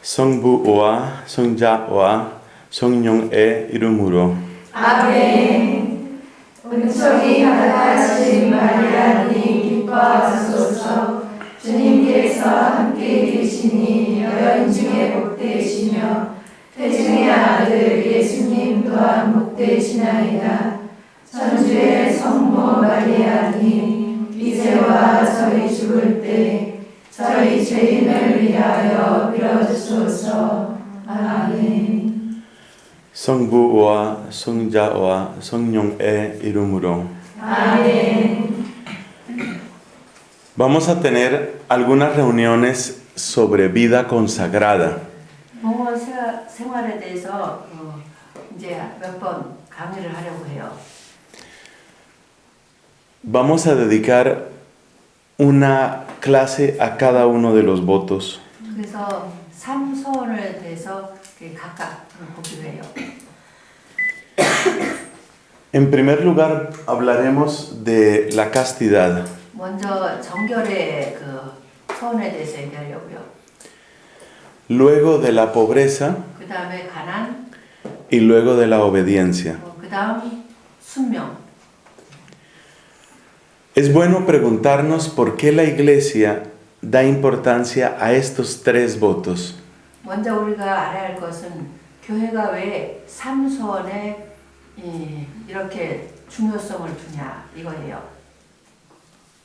성부와 성자와 성령의 이름으로 아멘. 은총이 가득하신 마리아님 기뻐하소서. 주님께서 함께 계시니 여인 중에 복되시며 태중의 아들 예수님 또한 복되시나이다. 천주의 성모 마리아님 이제와 저희 죽을 때 저희 죄인을 위하여 빌어주소서. 아멘. 성부와 성자와 성령의 이름으로 아멘. Vamos a tener algunas reuniones sobre vida consagrada. 봉헌 생활에 대해서 이제 몇 번 강의를 하려고 해요. Vamos a dedicar una clase a cada uno de los votos. 그래서 삼소원에 대해서 각각 보기로 해요. En primer lugar, hablaremos de la castidad. 먼저 정결의 그 소원에 대해서 얘기하려고요. Luego de la pobreza 그 다음에 가난, y luego de la obediencia. 그 다음 순명. Es bueno preguntarnos por qué la Iglesia da importancia a estos tres votos. 먼저 우리가 알아야 할 것은 교회가 왜 삼소원에 이렇게 중요성을 두냐 이거예요.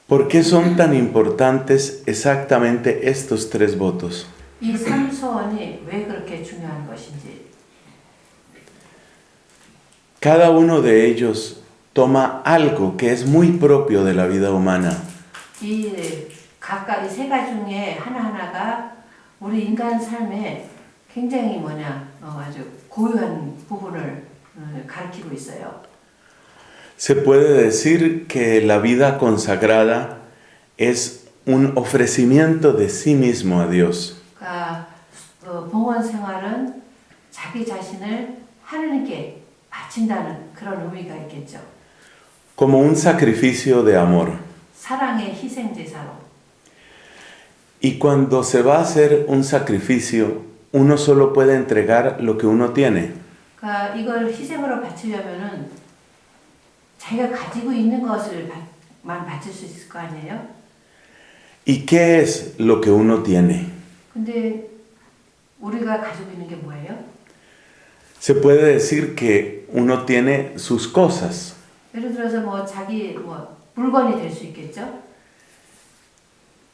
¿Por qué son tan importantes exactamente estos tres votos? 이 삼소원이 왜 그렇게 중요한 것인지. Cada uno de ellos toma algo que es muy propio de la vida humana. 이 각각 이 세 가지 중에 하나하나가 우리 인간 삶에 굉장히 아주 고유한 부분을 가리키고 있어요. Se puede decir que la vida consagrada es un ofrecimiento de sí mismo a Dios. 그러니까 봉헌 생활은 자기 자신을 하나님께 바친다는 그런 의미가 있겠죠. Como un sacrificio de amor. 사랑의 희생 제사로. Y cuando se va a hacer un sacrificio, uno solo puede entregar lo que uno tiene. 그러니까 이걸 희생으로 바치려면은 자기가 가지고 있는 것을만 바칠 수 있을 거 아니에요? ¿Y qué es lo que uno tiene? 근데 우리가 가지고 있는 게 뭐예요? Se puede decir que uno tiene sus cosas. 예를 들어서 자기 물건이 될 수 있겠죠?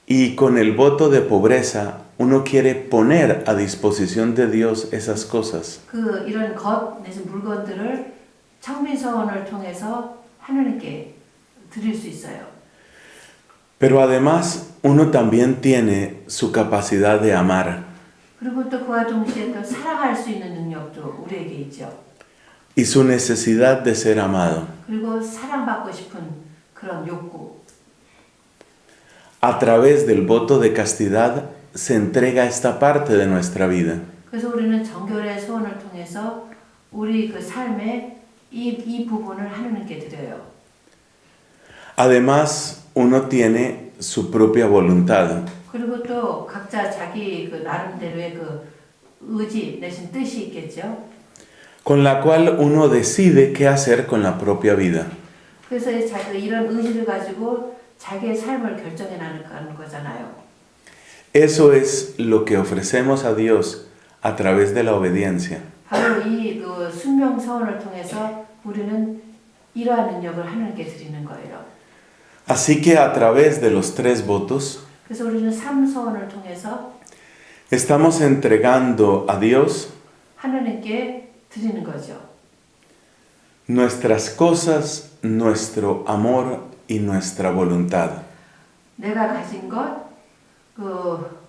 Y con el voto de pobreza, uno quiere poner a disposición de Dios esas cosas. 이런 것 내지 물건들을 청민서원을 통해서 하나님께 드릴 수 있어요. Pero además, uno también tiene su capacidad de amar. 그리고 또 그와 동시에 또 사랑할 수 있는 능력도 우리에게 있죠. Y su necesidad de ser amado. 그리고 사랑받고 싶은 그런 욕구. A través del voto de castidad se entrega esta parte de nuestra vida. 그래서 우리는 정결의 소원을 통해서 우리 그 삶에 이 부분을 하나님께 드려요. Además, uno tiene su propia voluntad. 그리고 또 각자 자기 그 나름대로의 그 의지 내신 뜻이 있겠죠. Con la cual uno decide qué hacer con la propia vida. 그래서 이런 의지를 가지고 자기의 삶을 결정해 나가는 거잖아요. Eso es lo que ofrecemos a Dios a través de la obediencia. 바로 이 그 순명 서원을 통해서 우리는 이러한 능력을 하나님께 드리는 거예요. Así que a través de los tres votos 그래서 우리는 삼서원을 통해서 estamos entregando a Dios 하나님께 드리는 거죠. nuestras cosas, nuestro amor y nuestra voluntad. 내가 가진 것,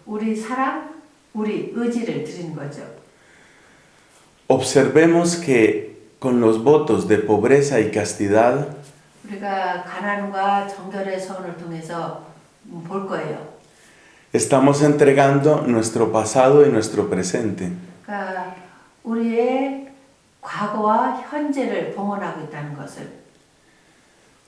우리 사랑, 우리 의지를 드리는 거죠. Observemos que con los votos de pobreza y castidad 우리가 가난과 정결의 서원을 통해서 볼 거예요. estamos entregando nuestro pasado y nuestro presente. 그러니까 우리의 과거와 현재를 봉헌하고 있다는 것을.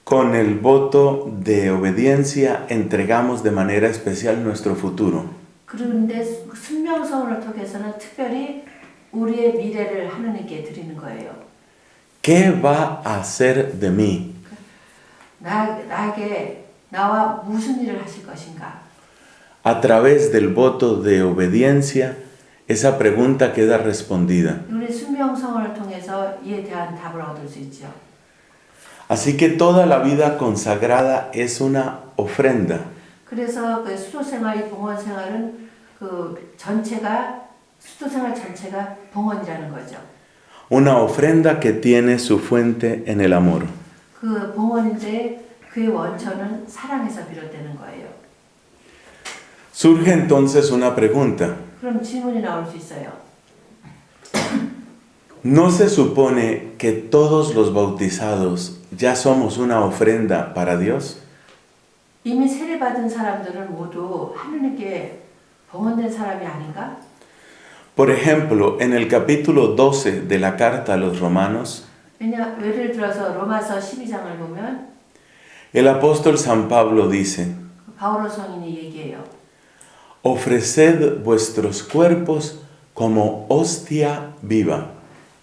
Con el voto de obediencia entregamos de manera especial nuestro futuro. 그런데 순명성을 통해서는 특별히 우리의 미래를 하느님께 드리는 거예요. ¿Qué va a hacer de mí? 나에게 나와 무슨 일을 하실 것인가? A través del voto de obediencia, esa pregunta queda respondida. 우리 순명성을 통해서 이에 대한 답을 얻을 수 있죠. Así que toda la vida consagrada es una ofrenda. 그래서 그 수도생활, 이 봉헌생활은 그 전체가 수도생활 전체가 봉헌이라는 거죠. Una ofrenda que tiene su fuente en el amor. 그 봉헌인데 그의 원천은 사랑에서 비롯되는 거예요. Surge entonces una pregunta. 그럼 질문이 나올 수 있어요. ¿No se supone que todos los bautizados ya somos una ofrenda para Dios? 이미 세례받은 사람들은 모두 하느님께 봉헌된 사람이 아닌가? Por ejemplo, en el capítulo 12 de la carta a los romanos, 예를 들어서 로마서 12장을 보면 el apóstol San Pablo dice, 바오로 성인이 얘기해요. ofreced vuestros cuerpos como hostia viva.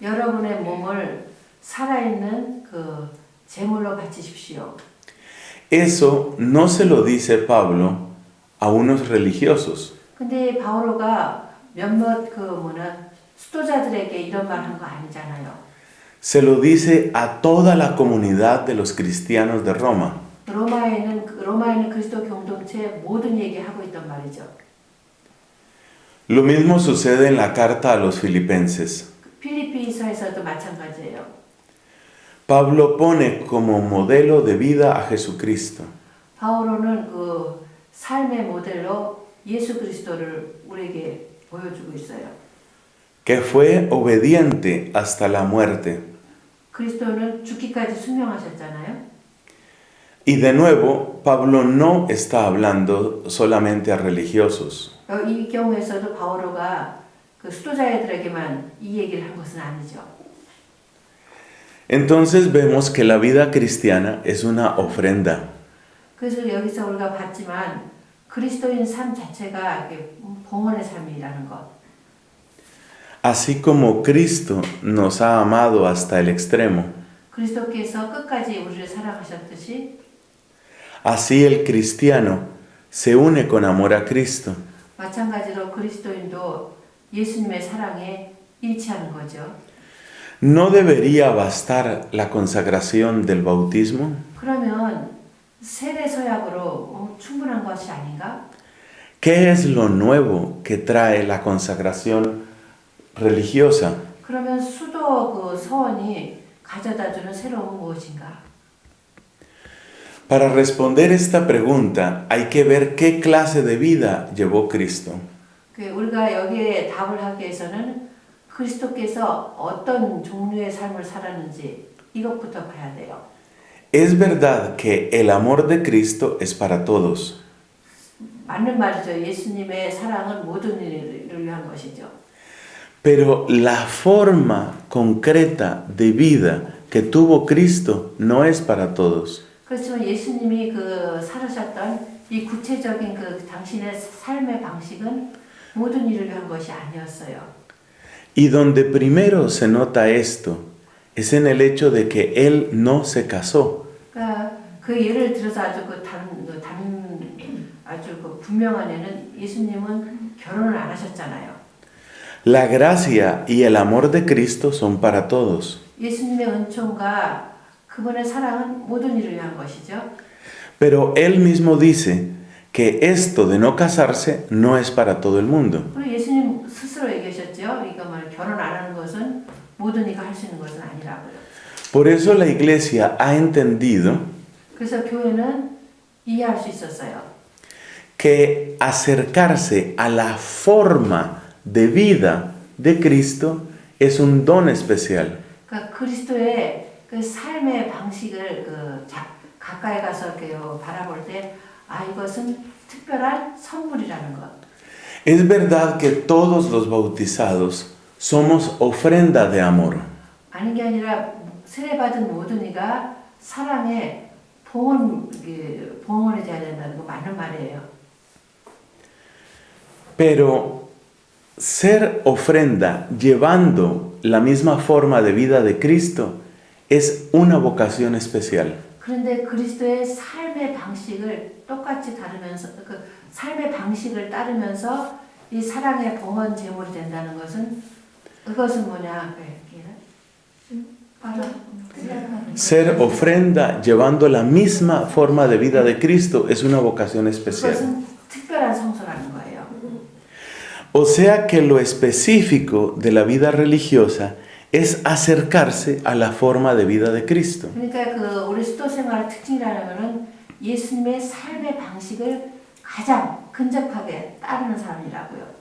여러분의 몸을 살아있는 그 제물로 바치십시오. Eso no se lo dice Pablo a unos religiosos. 근데 바오로가 몇몇 수도자들에게 이런 말 한 거 아니잖아요. Se lo dice a toda la comunidad de los cristianos de Roma. 로마에는 그리스도 공동체 모든 얘기하고 있단 말이죠. Lo mismo sucede en la carta a los filipenses. 필리피서에서도 마찬가지예요. Pablo pone como modelo de vida a Jesucristo. 바오로는 그 삶의 모델로 예수 그리스도를 우리에게 보여주고 있어요. Que fue obediente hasta la muerte. 그리스도는 죽기까지 순명하셨잖아요. Y de nuevo, Pablo no está hablando solamente a religiosos. 이 경우에서도 바오로가 그 수도자들에게만 이 얘기를 한 것은 아니죠. Entonces vemos que la vida cristiana es una ofrenda. 그래서 여기서 우리가 봤지만 그리스도인 삶 자체가 봉헌의 삶이라는 것. Así como Cristo nos ha amado hasta el extremo, 그리스도께서 끝까지 우리를 사랑하셨듯이 así el cristiano se une con amor a Cristo. 마찬가지로 그리스도인도 예수님의 사랑에 일치하는 거죠. ¿No debería bastar la consagración del bautismo? 그러면 세례 서약으로 충분한 것이 아닌가? ¿Qué es lo nuevo que trae la consagración religiosa? 그러면 수도 그 서원이 가져다주는 새로운 무엇인가? Para responder esta pregunta hay que ver qué clase de vida llevó Cristo. 우리가 여기에 답을 하기 위해서는 그리스도께서 어떤 종류의 삶을 살았는지 이것부터 봐야 돼요. Es verdad que el amor de Cristo es para todos. 맞는 말이죠. 예수님의 사랑은 모든 이를 위한 것이죠. Pero la forma concreta de vida que tuvo Cristo no es para todos. 그렇지만 예수님이 그 살으셨던 이 구체적인 그 당신의 삶의 방식은 모든 이를 위한 것이 아니었어요. Y donde primero se nota esto es en el hecho de que él no se casó. 그러니까 그 예를 들어서 아주 분명한 예는 예수님은 결혼을 안 하셨잖아요. La gracia y el amor de Cristo son para todos. 예수님의 은총과 그분의 사랑은 모든 이를 위한 것이죠. Pero él mismo dice que esto de no casarse no es para todo el mundo. 그리고 예수님 스스로 얘기하셨죠. 이거 결혼 안 하는 것은 모든 이가 할 수 있는 것은 아니라고요. Por eso la iglesia ha entendido 그래서 교회는 이해할 수 있었어요. que acercarse a la forma de vida de Cristo es un don especial. 그러니까 그리스도의 그 삶의 방식을 가까이 가서 바라볼 때 이것은 특별한 선물이라는 것. Es verdad que todos los bautizados somos ofrenda de amor. 아닌 게 아니라 세례받은 모든 이가 사랑의 봉헌이 돼야 된다는 거 맞는 말이에요. Pero ser ofrenda llevando la misma forma de vida de Cristo es una vocación especial. 그런데 그리스도의 삶의 방식을 똑같이 다루면서 그 삶의 방식을 따르면서 이 사랑의 봉헌 제물이 된다는 것은 그것은 뭐냐? Ser ofrenda llevando la misma forma de vida de Cristo es una vocación especial. 그것은 특별한 성소라는 거예요. O sea que lo específico de la vida religiosa es acercarse a la forma de vida de Cristo. 그러니까 그 우리 수도 생활의 특징이라는 예수님의 삶의 방식을 가장 근접하게 따르는 사람이라고요.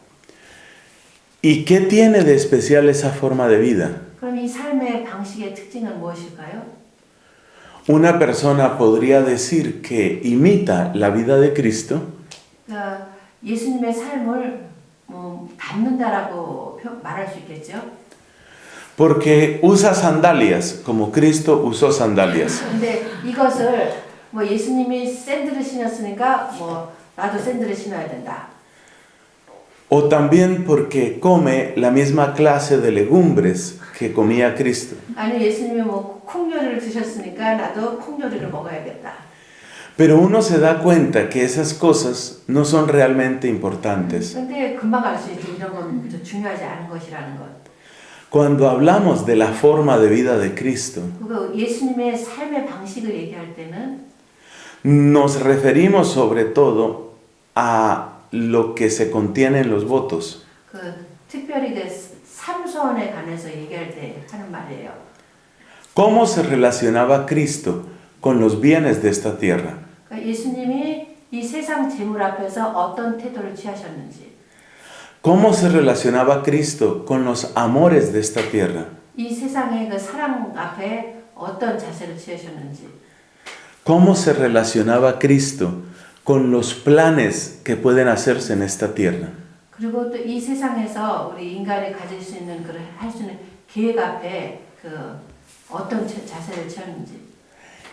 ¿Y qué tiene de especial esa forma de vida? 그럼 이 삶의 방식의 특징은 무엇일까요? Una persona podría decir que imita la vida de Cristo 그러니까 예수님의 삶을 닮는다라고 말할 수 있겠죠. porque usa sandalias, como Cristo usó sandalias. 근데 이것을 뭐 예수님이 샌들을 신었으니까 뭐 나도 샌들을 신어야 된다. O también porque come la misma clase de legumbres que comía Cristo. 아니 예수님이 뭐 콩요리를 드셨으니까 나도 콩요리를 먹어야겠다. Pero uno se da cuenta que esas cosas no son realmente importantes. 근데 금방 알 수 있죠. 이런 건 중요하지 않은 것이라는 것. Cuando hablamos de la forma de vida de Cristo, 그 예수님의 삶의 방식을 얘기할 때는 nos referimos sobre todo a lo que se contiene en los votos. 그 특별히 그 삼손에 관해서 얘기할 때 하는 말이에요. ¿Cómo se relacionaba Cristo con los bienes de esta tierra? 그러니까 예수님이 이 세상 재물 앞에서 어떤 태도를 취하셨는지, ¿Cómo se relacionaba Cristo con los amores de esta tierra? 이 세상의 그 사랑 앞에 어떤 자세를 취하셨는지, ¿Cómo se relacionaba Cristo con los planes que pueden hacerse en esta tierra? 그리고 또 이 세상에서 우리 인간이 가질 수 있는 그런 할 수 있는 계획 앞에 그 어떤 자세를 취하는지.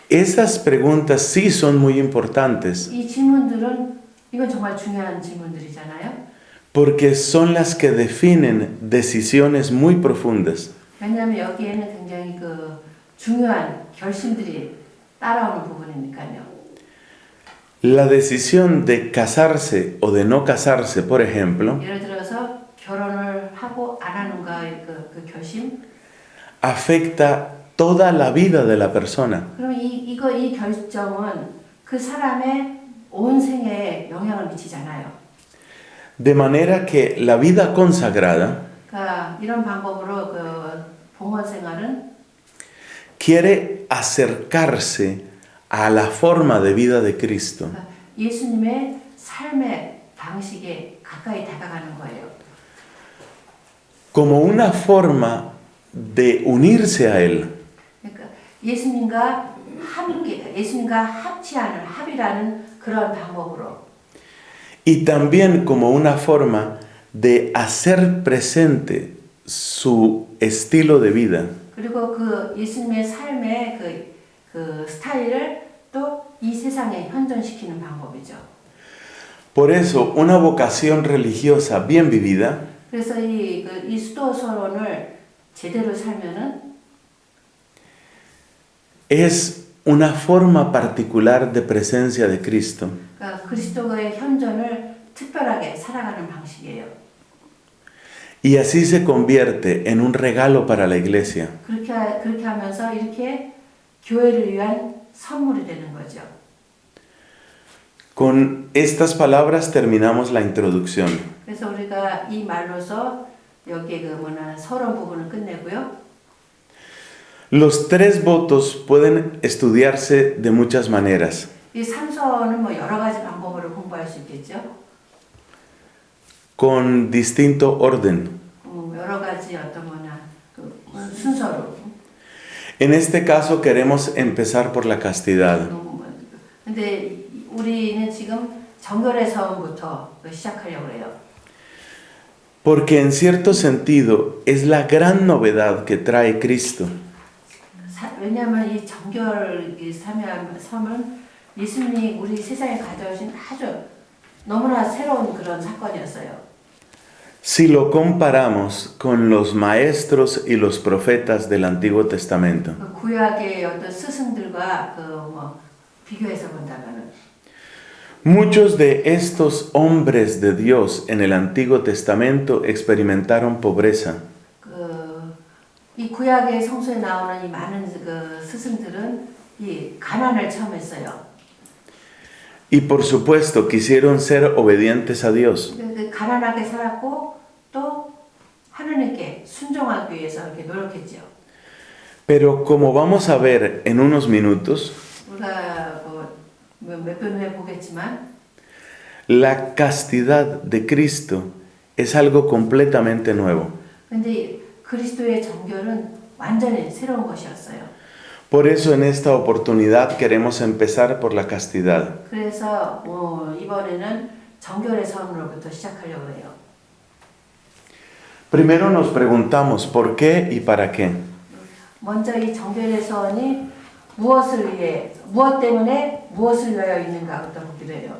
Esas preguntas sí son muy importantes 이 질문들은 이건 정말 중요한 질문들이잖아요. porque son las que definen decisiones muy profundas. 왜냐하면 여기에는 굉장히 그 중요한 결심들이 따라오는 부분이니까요. La decisión de casarse o de no casarse, por ejemplo, 예를 들어서 결혼을 하고 안 하는가의 그 결심. afecta toda la vida de la persona. 그럼 이 결정은 그 사람의 온 생애에 영향을 미치잖아요. De manera que la vida consagrada 그러니까 이런 방법으로 그 봉헌 생활은 quiere acercarse a la forma de vida de Cristo. 그러니까 예수님의 삶의 방식에 가까이 다가가는 거예요. Como una forma de unirse a Él. 그러니까 예수님과 함께, 예수님과 합치하는 합이라는 그런 방법으로. Y también como una forma de hacer presente su estilo de vida. 그리고 그 예수님의 삶의 그 스타일을 또 이 세상에 현존시키는 방법이죠. Por eso, una vocación religiosa bien vivida 그래서 이 수도서론을 제대로 살면은 es una forma particular de presencia de Cristo. 그러니까 그리스도의 현존을 특별하게 살아가는 방식이에요. Y así se convierte en un regalo para la iglesia. 그렇게 하면서 이렇게 교회를 위한 선물이 되는 거죠. Con estas palabras terminamos la introducción. 그래서 우리가 이 말로서 여기에 서론 부분을 끝내고요. Los tres votos pueden estudiarse de muchas maneras. 이 삼서는 여러 가지 방법으로 공부할 수 있겠죠. Con distinto orden. 여러 가지 순서로. En este caso queremos empezar por la castidad. 근데 우리는 지금 정결의 사원부터 시작하려고 해요. Porque en cierto sentido es la gran novedad que trae Cristo. 왜냐하면 이 정결 삶은 예수님이 우리 세상에 가져오신 아주 너무나 새로운 그런 사건이었어요. Si lo comparamos con los maestros y los profetas del Antiguo Testamento, 그 구약의 어떤 스승들과 비교해서 본다면은 muchos de estos hombres de Dios en el Antiguo Testamento experimentaron pobreza. 이 구약의 성서에 나오는 이 많은 그 스승들은 이 가난을 체험했어요. Y por supuesto quisieron ser obedientes a Dios. 가난하게 살았고 또 하나님께 순종하기 위해서 이렇게 노력했죠. Pero como vamos a ver en unos minutos, 우리가 몇 분 후에 보겠지만 la castidad de Cristo es algo completamente nuevo. 근데 그리스도의 정결은 완전히 새로운 것이었어요. Por eso en esta oportunidad queremos empezar por la castidad. 그래서 이번에는 정결의 선으로부터 시작하려고 해요. Primero nos preguntamos por qué y para qué. 먼저 이 정결의 선이 무엇 때문에 무엇을 위하여 있는가부터 보기로 해요.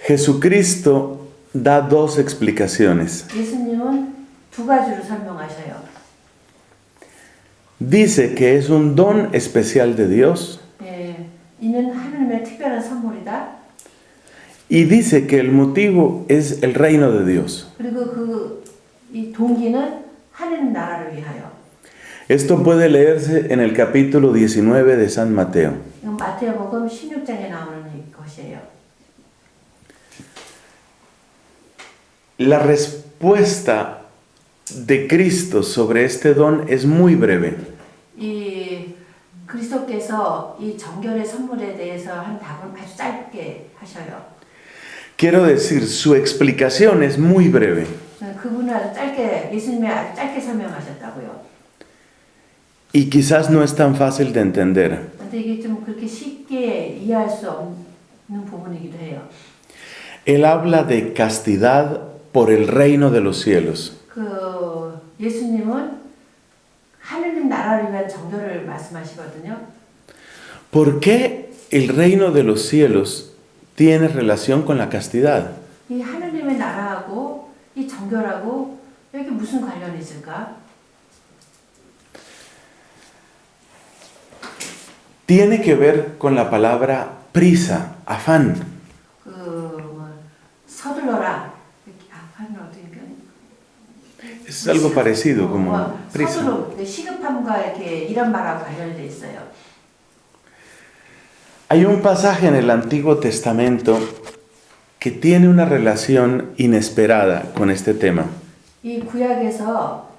Jesucristo da dos explicaciones. 예수님은 두 가지로 설명하셔요. Dice que es un don especial de Dios. 이는 하나님의 특별한 선물이다. Y dice que el motivo es el reino de Dios. 그리고 이 동기는 하나님 나라를 위하여. Esto puede leerse en el capítulo 19 de San Mateo. 이건 마태복음 16장에 나오는 것이에요. La respuesta de Cristo sobre este don es muy breve. 이 그리스도께서 이 정결의 선물에 대해서 한 답은 아주 짧게 하셔요. Quiero decir, su explicación es muy breve. 그분은 아주 짧게 예수님이 아주 짧게 설명하셨다고요. Y quizás no es tan fácil de entender. 근데 이게 좀 그렇게 쉽게 이해할 수 없는 부분이기도 해요. Él habla de castidad por el reino de los cielos. 예수님은 하느님 나라를 위한 정결을 말씀하시거든요. ¿Por qué el reino de los cielos tiene relación con la castidad? 이 하느님의 나라하고 이 정결하고 여기 무슨 관련이 있을까? Tiene que ver con la palabra prisa, afán. 서둘러라. 아파는 어떻게 Es algo parecido, como prisa. 서두름, 시급함과 이렇게 이런 말하고 관련돼 있어요. Hay un pasaje en el Antiguo Testamento que tiene una relación inesperada con este tema. 이 구약에서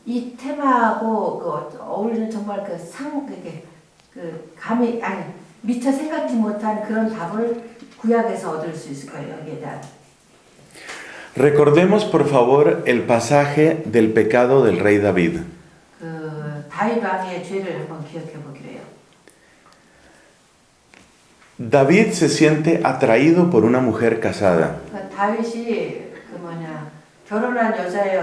이 테마하고 어울리는 정말 감이 미처 생각지 못한 그런 답을 구약에서 얻을 수 있을 거예요. 여기에 대한. Recordemos por favor el pasaje del pecado del rey David. 다윗 왕의 죄를 한번 기억해 보기로 해요. David se siente atraído por una mujer casada. 다윗이 결혼한 여자의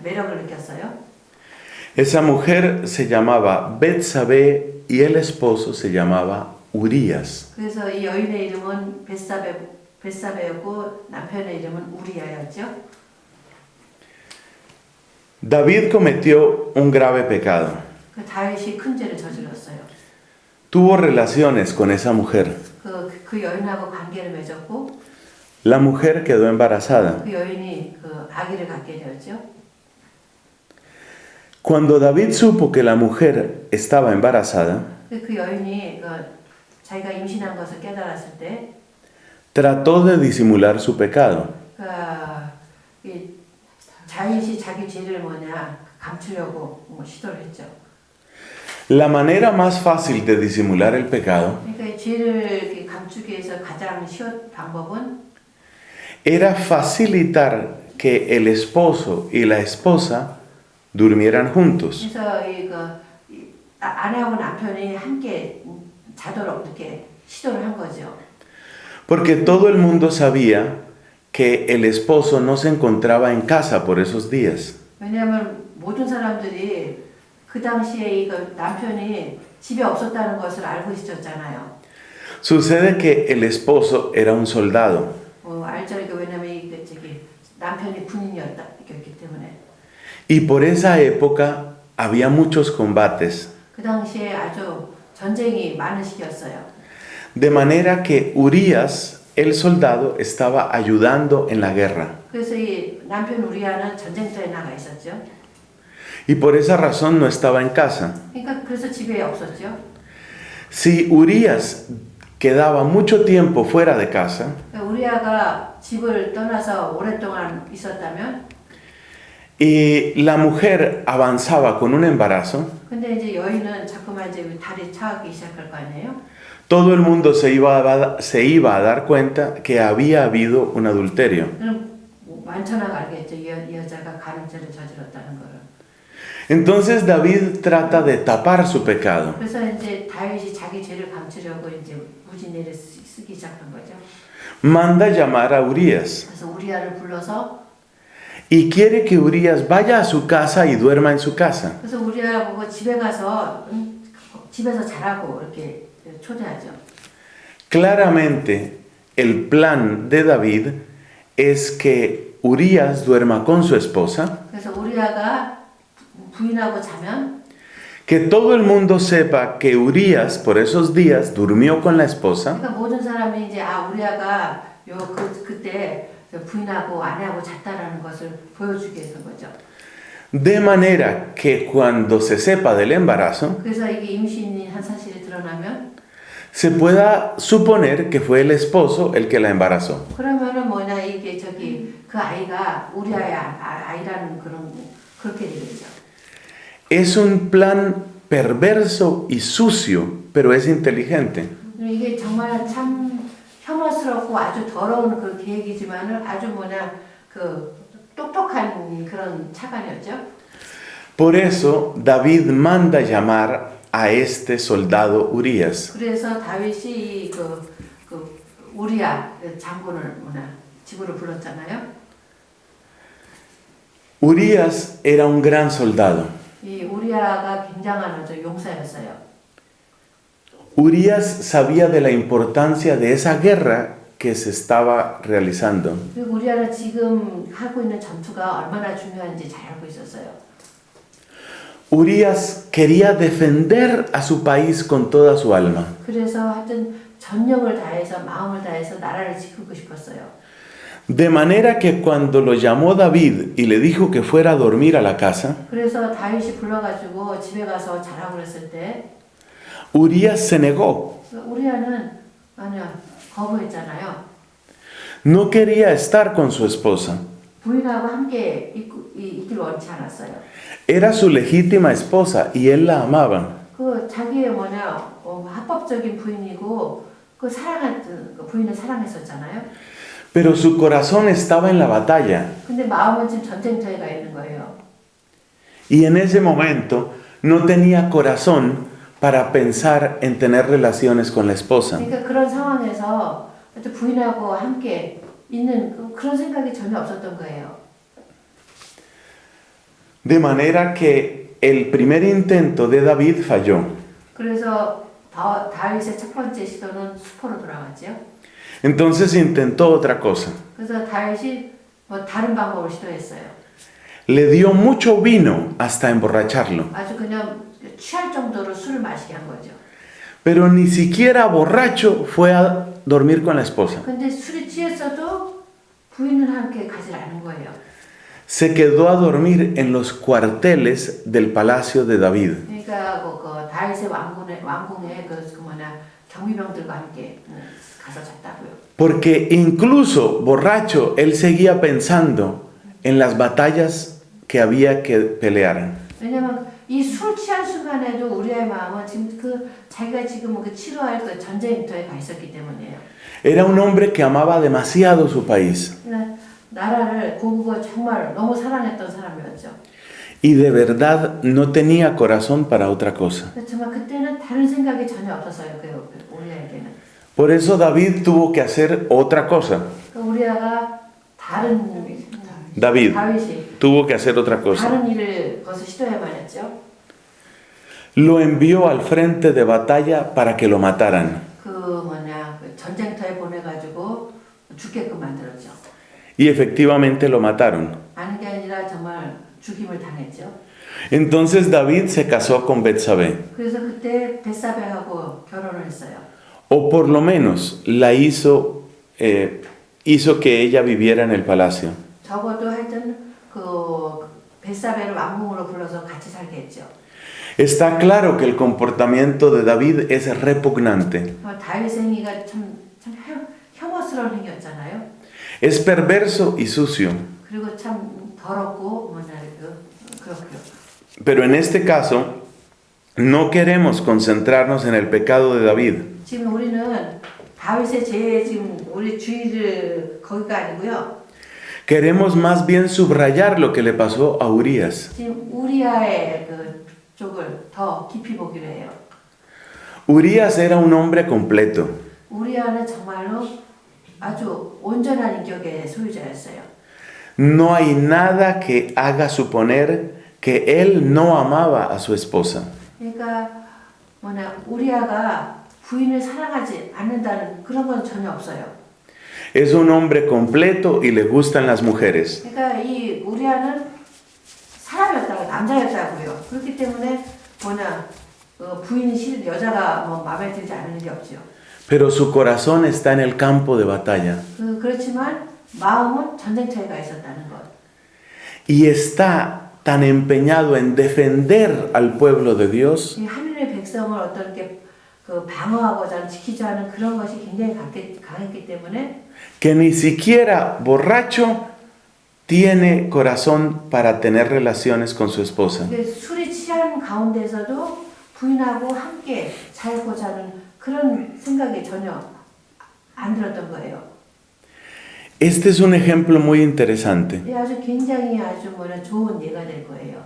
매력을 느꼈어요. Esa mujer se llamaba Betsabé y el esposo se llamaba Urías. 그래서 이 여인의 이름은 벳사베였고 남편의 이름은 우리야였죠. David cometió un grave pecado. 다윗이 큰 죄를 저질렀어요. Tuvo relaciones con esa mujer. 그 여인하고 관계를 맺었고 La mujer quedó embarazada. 그 여인이 아기를 갖게 되었죠. Cuando David supo que la mujer estaba embarazada, 그 여인이 자기가 임신한 것을 깨달았을 때 trató de disimular su pecado. 다윗이 자기 죄를 감추려고 시도를 했죠. La manera más fácil de disimular el pecado 그러니까 죄를 감추기 위해서 가장 쉬운 방법은 era facilitar que el esposo y la esposa durmieran juntos. 그래서 아내하고 남편이 함께 자도록 이렇게 시도를 한 거죠. Porque todo el mundo sabía que el esposo no se encontraba en casa por esos días. 왜냐하면 모든 사람들이 그 당시에 남편이 집에 없었다는 것을 알고 있었잖아요. Sucede que el esposo era un soldado. 알죠. 이거 왜냐면 이게 저기 남편이 군인이었기 때문에. Y por esa época había muchos combates. 그 당시에 아주 전쟁이 많은 시기였어요. De manera que Urías, el soldado, estaba ayudando en la guerra. 그래서 이 남편 우리아는 전쟁터에 나가 있었죠. Y por esa razón no estaba en casa. 그러니까 그래서 집에 없었죠. Si Urías quedaba mucho tiempo fuera de casa, 우리아가 집을 떠나서 오랫동안 있었다면, y la mujer avanzaba con un embarazo, 근데 이제 여인은 자꾸만 이제 다리 차기 시작할 거 아니에요? todo el mundo se iba a dar cuenta que había habido un adulterio. 그럼 많잖아 알겠죠. 이 여자가 간음죄를 저질렀다는 거를. Entonces David trata de tapar su pecado. 그래서 이제 다윗이 자기 죄를 감추려고 이제 무진애를 쓰기 시작한 거죠. Manda llamar a Urías 그래서 우리아를 불러서 y quiere que Urías vaya a su casa y duerma en su casa. 그래서 우리아 보고 집에 가서 집에서 자라고 이렇게 초대하죠. Claramente el plan de David es que Urías duerma con su esposa, 그래서 우리아가 부인하고 자면 que todo el mundo sepa que Urías por esos días durmió con la esposa, 그러니까 모든 사람이 이제 우리아가 그때 부인하고 아내하고 잤다라는 것을 보여주기 위해서 거죠. de manera que cuando se sepa del embarazo, 그래서 이게 임신인 한 사실이 드러나면 se pueda suponer que fue el esposo el que la embarazó. 그러면은 뭐냐 이게 그 아이가 우리아의 아이라는 그렇게 되겠죠. Es un plan perverso y sucio, pero es inteligente. 이게 정말 참 혐오스럽고 아주 더러운 그 계획이지만은 아주 똑똑한 그런 차관이었죠. Por eso David manda llamar a este soldado Urías. 그래서 다윗이 우리아 장군을 집으로 불렀잖아요. Urías era un gran soldado. 이 우리아가 굉장한 용사였어요. Urías sabía de la importancia de esa guerra que se estaba realizando. 그리고 우리아는 지금 하고 있는 전투가 얼마나 중요한지 잘 알고 있었어요. Urías quería defender a su país con toda su alma. 그래서 하여튼 전력을 다해서 마음을 다해서 나라를 지키고 싶었어요. De manera que cuando lo llamó David y le dijo que fuera a dormir a la casa, 그래서 다윗이 불러가지고 집에 가서 자라고 그랬을 때 Urías se negó. 우리아는 거부했잖아요. No quería estar con su esposa. 부인하고 함께 있길 원치 않았어요. Era su legítima esposa y él la amaba. 자기의 합법적인 부인이고 사랑했던 부인을 사랑했었잖아요. Pero su corazón estaba en la batalla. 근데 마음은 지금 전쟁터에 가 있는 거예요. Y en ese momento no tenía corazón para pensar en tener relaciones con la esposa. 그러니까 그런 상황에서 부인하고 함께 있는 그런 생각이 전혀 없었던 거예요. De manera que el primer intento de David falló. 그래서 다윗의 첫 번째 시도는 수포로 돌아갔죠. Entonces intentó otra cosa. 그래서 다윗이 다른 방법을 시도했어요. Le dio mucho vino hasta emborracharlo. 아주 그냥 취할 정도로 술을 마시게 한 거죠. Pero ni siquiera borracho fue a dormir con la esposa. 근데 술이 취했어도 부인을 함께 가지 않은 거예요. Se quedó a dormir en los cuarteles del palacio de David. 그러니까 다윗의 왕궁에 경비병들과 함께 가서 잤다고요. Porque incluso borracho, él seguía pensando en las batallas que había que pelear. 왜냐면 이 술 취한 순간에도 우리의 마음은 지금 자기가 지금 치러할 전쟁터에 가 있었기 때문이에요. Era un hombre que amaba demasiado su país. 나라를 고국을 정말 너무 사랑했던 사람이었죠. Y de verdad no tenía corazón para otra cosa. 정말 그때는 다른 생각이 전혀 없었어요. 우리에게는. Por eso David tuvo que hacer otra cosa. 우리가 David 다윗이 tuvo que hacer otra cosa. 다른 일을 벌써 시도해야만 했죠. Lo envió al frente de batalla para que lo mataran. 전쟁터에 보내가지고 죽게끔 만들었어요. Y efectivamente lo mataron. 아는 게 아니라 정말 죽임을 당했죠. Entonces David se casó con Betsabé, 그래서 그때 벳사베하고 결혼을 했어요. o por lo menos la hizo que ella viviera en el palacio. 적어도 하여튼 그 벳사베를 왕궁으로 불러서 같이 살게 했죠. Está claro que el comportamiento de David es repugnante. 다윗의 행위가 참 혐오스러운 행위였잖아요. Es perverso y sucio. 그리고 참 더럽고 그렇고요. Pero en este caso, no queremos concentrarnos en el pecado de David. 지금 우리는 다윗의 죄에 지금 우리 주의를 거기가 아니고요. Queremos más bien subrayar lo que le pasó a Urías. 지금 우리아의 그 쪽을 더 깊이 보기로 해요. Urías era un hombre completo. 우리아는 정말로 아주 온전한 인격의 소유자였어요. No hay nada que haga suponer que él no amaba a su esposa. 그러니까 우리아가 부인을 사랑하지 않는다는 그런 건 전혀 없어요. Es un hombre completo y le gustan las mujeres. 그러니까 이 우리아는 사람이었다고 남자였다고요. 그렇기 때문에 부인이 여자가 마음에 들지 않는 일이 없죠. Pero su corazón está en el campo de batalla. 그렇지만 마음은 전쟁터에 있었다는 것. Y está tan empeñado en defender al pueblo de Dios 이 하늘의 백성을 어떤 게 방어하고자 지키자 하는 그런 것이 굉장히 강했기 때문에 que ni siquiera borracho tiene corazón para tener relaciones con su esposa. 술이 취한 가운데서도 부인하고 함께 살고자 하는 그런 생각이 전혀 안 들었던 거예요. Este es un ejemplo muy interesante 아주 굉장히 좋은 예가 될 거예요.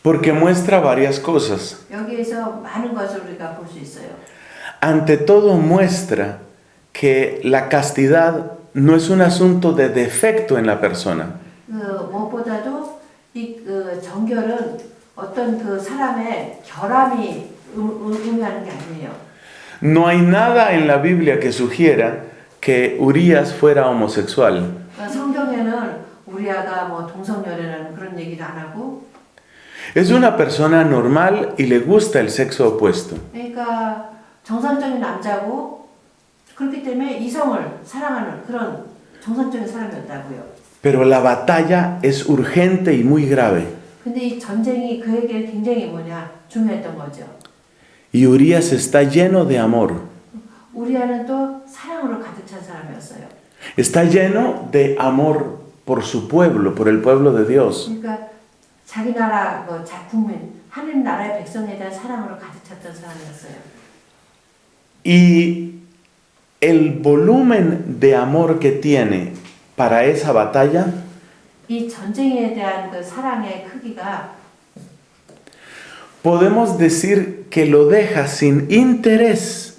porque muestra varias cosas. 여기에서 많은 것을 우리가 볼 수 있어요. Ante todo muestra que la castidad no es un asunto de defecto en la persona. 무엇보다도 이 정결은 어떤 사람의 결함이 의미하는 게 아니에요. No hay nada en la Biblia que sugiera que Urías fuera homosexual. 성경에는 우리아가 동성연애라는 그런 얘기를 안 하고 Es una persona normal y le gusta el sexo opuesto. 그러니까 정상적인 남자고 그렇기 때문에 이성을 사랑하는 그런 정상적인 사람이었다고요. Pero la batalla es urgente y muy grave. 근데 이 전쟁이 그에게 굉장히 중요했던 거죠. Y Urías está lleno de amor. 우리아는 또 사랑으로 가득 찬 사람이었어요. Está lleno de amor por su pueblo, por el pueblo de Dios. 그러니까 자기 나라, 국민, 하나님 나라의 백성에 대한 사랑으로 가득 찼던 사람이었어요. Y el volumen de amor que tiene para esa batalla 이 전쟁에 대한 사랑의 크기가 podemos decir que lo deja sin interés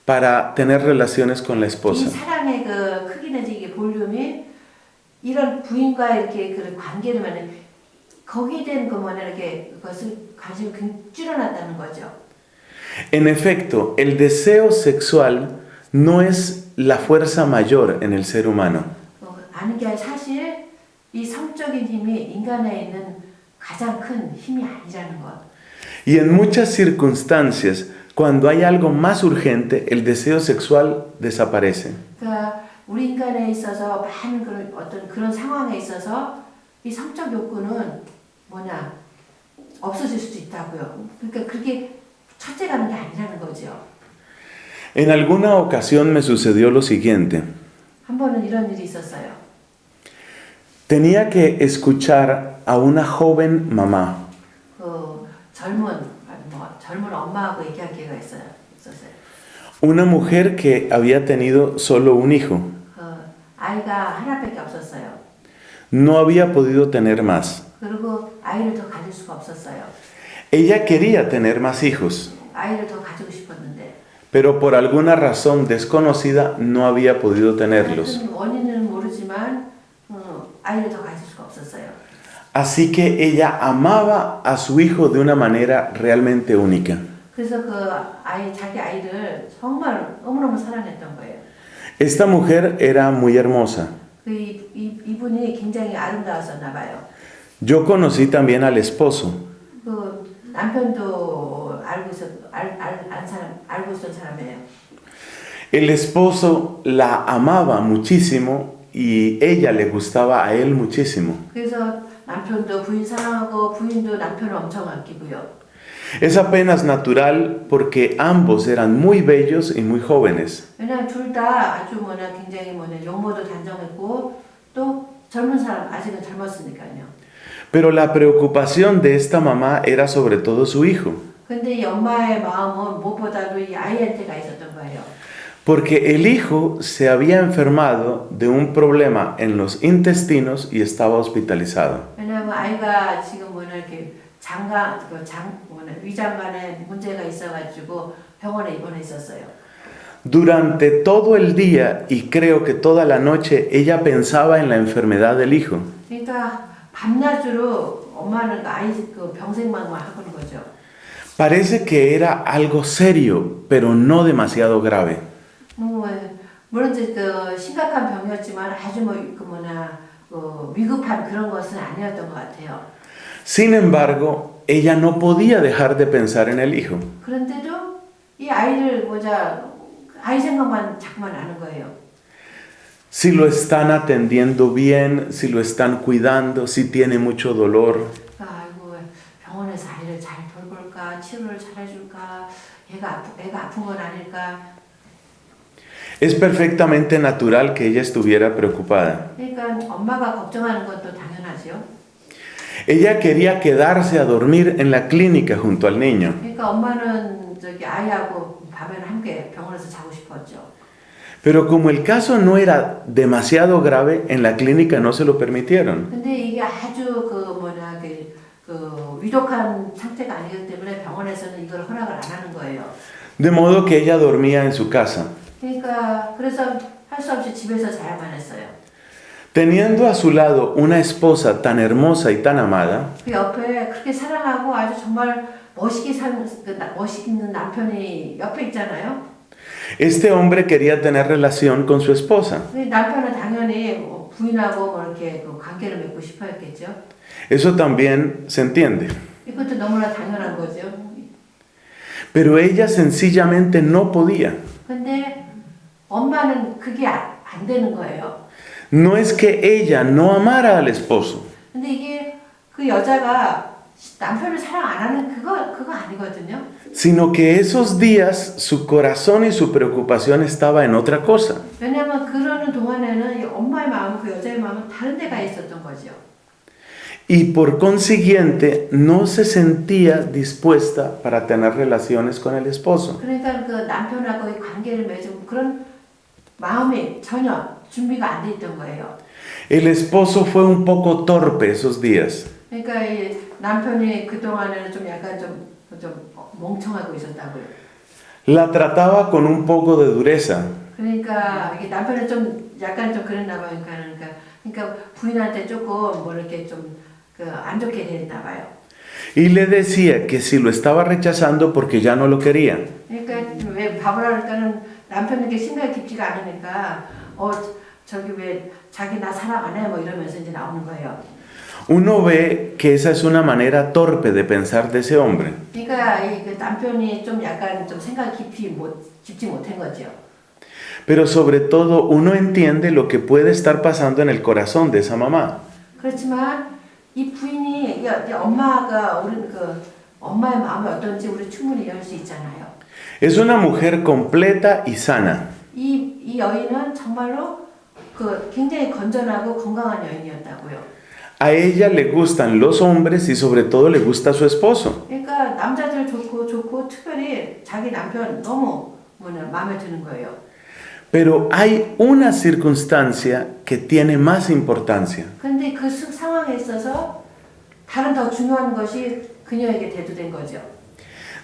para tener relaciones con la 이 esposa. 사랑의 크기는 이게 볼륨이 이런 부인과 이렇게 관계를 거기에 대한 그것을 관심이 굉장히 줄어났다는 거죠. En efecto, el deseo sexual no es la fuerza mayor en el ser humano. 아는 게 사실 이 성적인 힘이 인간에 있는 가장 큰 힘이 아니라는 것. Y en muchas circunstancias, cuando hay algo más urgente, el deseo sexual desaparece. 그러니까 우리 인간에 있어서 많은 그런 상황에 있어서 이 성적 욕구는 없어질 수도 있다고요. 그러니까 그게 첫째라는 게 아니라는 거죠. En alguna ocasión me sucedió lo siguiente. 한 번은 이런 일이 있었어요. Tenía que escuchar a una joven mamá. 젊은 엄마하고 얘기할 기회가 있었어요. Una mujer que había tenido solo un hijo. 아이가 하나밖에 없었어요. No había podido tener más. 그리고 아이를 더 가질 수가 없었어요. Ella quería tener más hijos, 아이를 더 가지고 싶었는데. pero por alguna razón desconocida no había podido tenerlos. 원인은 모르지만 아이를 더 가질 수가 없었어요. Así que ella amaba a su hijo de una manera realmente única. 그래서 자기 아이를 정말 너무너무 사랑했던 거예요. Esta mujer era muy hermosa. 이분이 굉장히 아름다웠었나 봐요. Yo conocí también al esposo. 그 남편도 알고 있던 사람이에요. El esposo la amaba muchísimo y ella le gustaba a él muchísimo. 그래서 남편도 부인 사랑하고 부인도 남편을 엄청 아끼고요. Es apenas natural porque ambos eran muy bellos y muy jóvenes. 왜냐면 둘 다 아주 굉장히 용모도 단정했고 또 젊은 사람 아직은 젊었으니까요. Pero la preocupación de esta mamá era sobre todo su hijo, 근데 이 엄마의 마음은 무엇보다도 이 아이한테가 있었던 거예요. porque el hijo se había enfermado de un problema en los intestinos y estaba hospitalizado. 왜냐면 아이가 지금 이렇게 위장관에 문제가 있어가지고 병원에 입원해 있었어요. Durante todo el día y creo que toda la noche ella pensaba en la enfermedad del hijo. 그러니까 밤낮으로 엄마는 아이 병생만 하고 있는 거죠. Parece que era algo serio, pero no demasiado grave. 물론 심각한 병이었지만 아주 위급한 그런 것은 아니었던 것 같아요. Sin embargo, ella no podía dejar de pensar en el hijo. 그런데도 이 아이를 아이 생각만 자꾸만 나는 거예요. Si lo están atendiendo bien, si lo están cuidando, si tiene mucho dolor. 아이고 병원에서 아이를 잘 돌볼까, 치료를 잘 해줄까, 애가 아픈 건 아닐까. Es perfectamente natural que ella estuviera preocupada. 그러니까 엄마가 걱정하는 것도 당연하죠. Ella quería quedarse a dormir en la clínica junto al niño. 그러니까 엄마는 아이하고 밤에는 함께 병원에서 자고 싶었죠. Pero como el caso no era demasiado grave, en la clínica no se lo permitieron. 근데 이게 아주 위독한 상태가 아니기 때문에 병원에서는 이걸 허락을 안 하는 거예요. De modo que ella dormía en su casa. 그러니까 그래서 할 수 없이 집에서 자야만 했어요. Teniendo a su lado una esposa tan hermosa y tan amada, 그 옆에 그렇게 사랑하고 아주 정말 멋있는 남편이 옆에 있잖아요. este hombre quería tener relación con su esposa. 남편은 당연히 부인하고 이렇게 관계를 맺고 싶어 했겠죠. Eso también se entiende. 이것도 너무나 당연한 거죠. Pero ella sencillamente no podía. 근데 엄마는 그게 안 되는 거예요. No es que ella no amara al esposo, 근데 이게 그 여자가 남편을 사랑 안 하는 그거 아니거든요. sino que esos días su corazón y su preocupación estaba en otra cosa. 왜냐면 그러는 동안에는 이 엄마의 마음, 그 여자의 마음은 다른 데가 있었던 거죠. Y por consiguiente no se sentía dispuesta para tener relaciones con el esposo. 그러니까 그 남편하고의 관계를 맺은 그런 마음이 전혀 준비가 안 돼 있던 거예요. El esposo fue un poco torpe esos días. 그러니까 이 남편이 그 동안에는 좀 약간 좀 멍청하고 있었다고요. La trataba con un poco de dureza. 그러니까 이게 남편은 좀 약간 좀 그랬나 봐요. 그러니까 부인한테 조금 이렇게 좀 안 좋게 됐나 봐요. Y le decía que si lo estaba rechazando porque ya no lo quería. 그러니까 왜 밥을 하니까는 남편에게 심각이 깊지가 않으니까 저기 왜 자기 나 사랑 안 해? 이러면서 이제 나오는 거예요. Uno ve que esa es una manera torpe de pensar de ese hombre. 그러니까 그 남편이 좀 약간 좀 생각 깊지 못한 거죠. Pero sobre todo uno entiende lo que puede estar pasando en el corazón de esa mamá. 그렇지만 이 부인이 이 엄마가 엄마의 마음이 어떤지 우리 충분히 이해할 수 있잖아요. Es una mujer completa y sana. 이 여인은 정말로 굉장히 건전하고 건강한 여인이었다고요. A ella le gustan los hombres y sobre todo le gusta su esposo. 그러니까 남자들 좋고 특별히 자기 남편 너무 마음에 드는 거예요. Pero hay una circunstancia que tiene más importancia. 근데 그 상황에 있어서 다른 더 중요한 것이 그녀에게 대두된 거죠.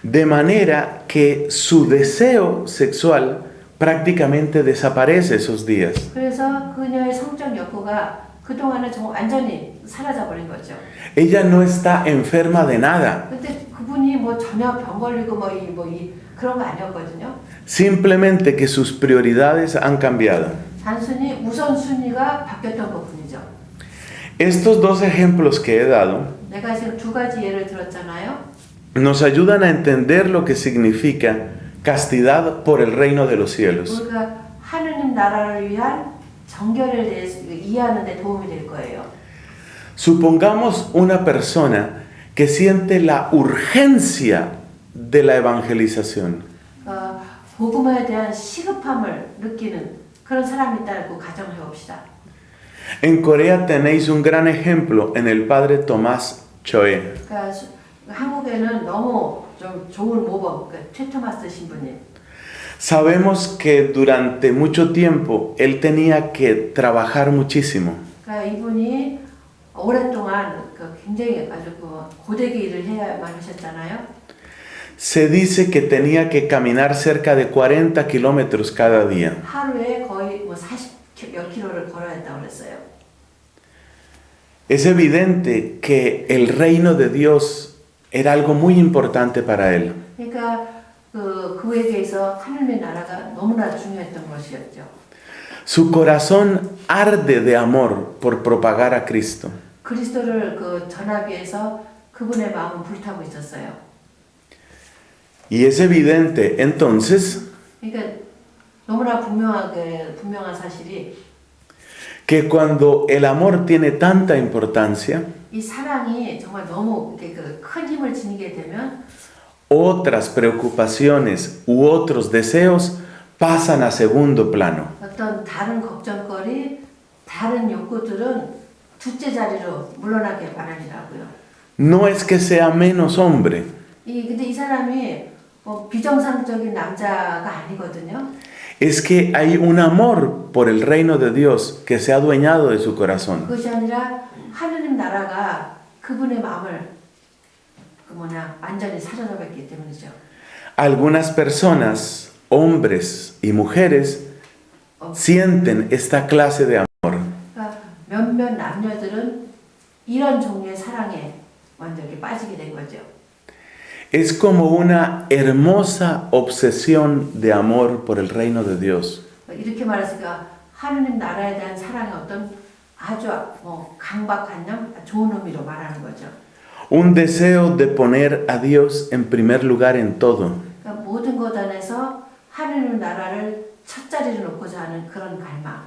De manera que su deseo sexual prácticamente desaparece esos días. 그래서 그녀의 성적 욕구가 그동안은 정말 완전히 사라져버린 거죠. Ella no está enferma de nada. 근데 그분이 전혀 병 걸리고 그런 거 아니었거든요. Simplemente que sus prioridades han cambiado. 단순히 우선순위가 바뀌었던 것뿐이죠. Estos dos ejemplos que he dado 내가 지금 두 가지 예를 들었잖아요. nos ayudan a entender lo que significa castidad por el reino de los cielos. 우리가 하느님 나라를 위한 정결에 대해서 이해하는 데 도움이 될 거예요. Supongamos una persona que siente la urgencia de la evangelización. 복음에 대한 시급함을 느끼는 그런 사람이 있다고 가정을 해봅시다. En Corea tenéis un gran ejemplo en el padre Tomás Choe. 그러니까 한국에는 너무 좀 좋은 모범, 그러니까 최토마스 신부님. Sabemos que durante mucho tiempo él tenía que trabajar muchísimo. 그러니까 이분이 오랫동안 굉장히 아주 고되게 일을 해야만 하셨잖아요. Se dice que tenía que caminar cerca de 40 kilómetros cada día. 하루에 거의 40여 킬로를 걸어야 했다고 그랬어요. Es evidente que el reino de Dios era algo muy importante para él. 그러니까 그에게서 하늘의 나라가 너무나 중요했던 것이었죠. Su corazón arde de amor por propagar a Cristo. 그리스도를 전하기 위해서 그분의 마음은 불타고 있었어요. Y es evidente entonces 그러니까 너무나 분명한 사실이 que cuando el amor tiene tanta importancia, 이 사랑이 정말 너무 큰 힘을 지니게 되면 otras preocupaciones u otros deseos pasan a segundo plano. 어떤 다른 걱정거리, 다른 욕구들은 둘째 자리로 물러나게 마련이라고요. No es que sea menos hombre, 근데 이 사람이 비정상적인 남자가 아니거든요. es que hay un amor por el reino de Dios que se ha adueñado de su corazón. 그것이 아니라 하느님 나라가 그분의 마음을 완전히 사로잡았기 때문이죠. Algunas personas, hombres y mujeres, sienten esta clase de amor. 그러니까 몇몇 남녀들은 이런 종류의 사랑에 완전히 빠지게 된 거죠. Es como una hermosa obsesión de amor por el reino de Dios. 이렇게 말했으니까 하느님 나라에 대한 사랑의 어떤 아주 강박관념, 좋은 의미로 말하는 거죠. Un deseo de poner a Dios en primer lugar en todo. 그러니까 모든 것 안에서 하느님 나라를 첫 자리를 놓고자 하는 그런 갈망.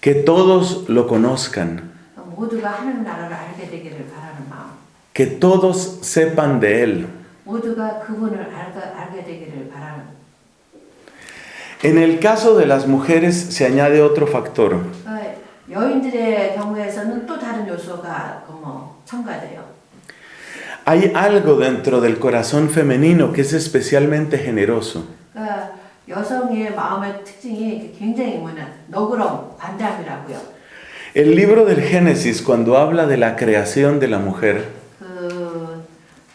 Que todos lo conozcan. 모두가 하느님 나라를 알게 되기를 바라는 마음. Que todos sepan de Él. 모두가 그분을 알게 되기를 바라는. En el caso de las mujeres se añade otro factor. 여인들의 경우에서는 또 다른 요소가 첨가돼요. Hay algo dentro del corazón femenino que es especialmente generoso. 그러니까 여성의 마음의 특징이 굉장히 너그러움, 관대함이라고요. El libro del Génesis, cuando habla de la creación de la mujer,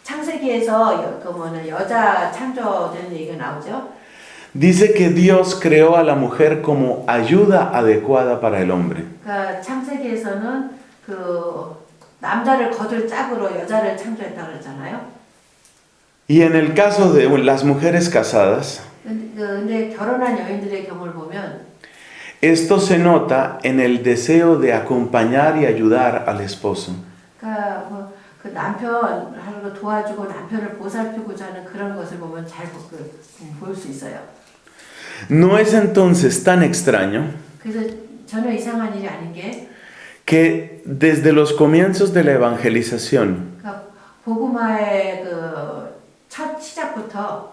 창세기에서 여자 창조되는 얘기가 나오죠. dice que Dios creó a la mujer como ayuda adecuada para el hombre. 그러니까 창세기에서는 남자를 거둘 짝으로 여자를 창조했다고 그랬잖아요. Y en el caso de las mujeres casadas, 근데 결혼한 여인들의 경우를 보면 esto se nota en el deseo de acompañar y ayudar al esposo. 그러니까 그 남편을 도와주고 남편을 보살피고자 하는 그런 것을 보면 잘 볼 수 있어요. No es entonces tan extraño 그래서 전혀 이상한 일이 아닌 게 que desde los comienzos de la evangelización, 그러니까 복음화의 첫 시작부터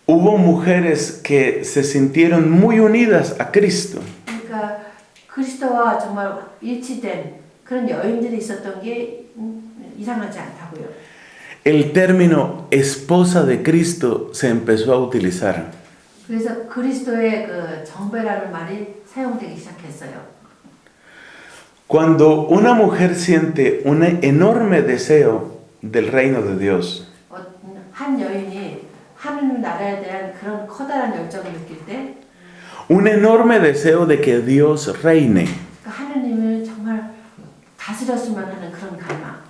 hubo mujeres que se sintieron muy unidas a Cristo. 그러니까 그리스도와 정말 일치된 그런 여인들이 있었던 게 이상하지 않다고요. El término esposa de Cristo se empezó a utilizar. 그래서 그리스도의 정배라는 말이 사용되기 시작했어요. Cuando una mujer siente un enorme deseo del reino de Dios, 한 여인이 하느님 나라에 대한 그런 커다란 열정을 느낄 때, un enorme deseo de que Dios reine, 하느님을 정말 다스렸으면 하는 그런 갈망.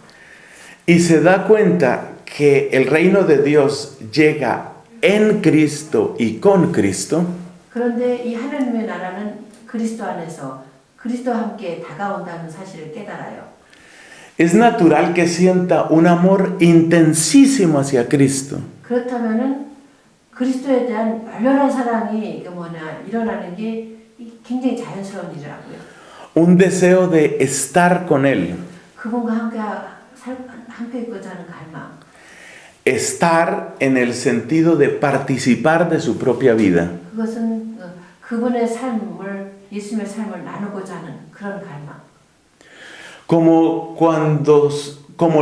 y se da cuenta que el reino de Dios llega en Cristo y con Cristo, 그런데 이 하나님의 나라는 그리스도 안에서 그리스도와 함께 다가온다는 사실을 깨달아요. Es natural que sienta un amor intensísimo hacia Cristo. 그렇다면은 그리스도에 대한 열렬한 사랑이 일어나는 게 굉장히 자연스러운 일이라고요. Un deseo de estar con Él. 그분과 함께 있고자 하는 갈망. Estar en el sentido de participar de su propia vida. 그것은 그분의 삶을 예수님의 삶을 나누고자 하는 그런 갈망. Como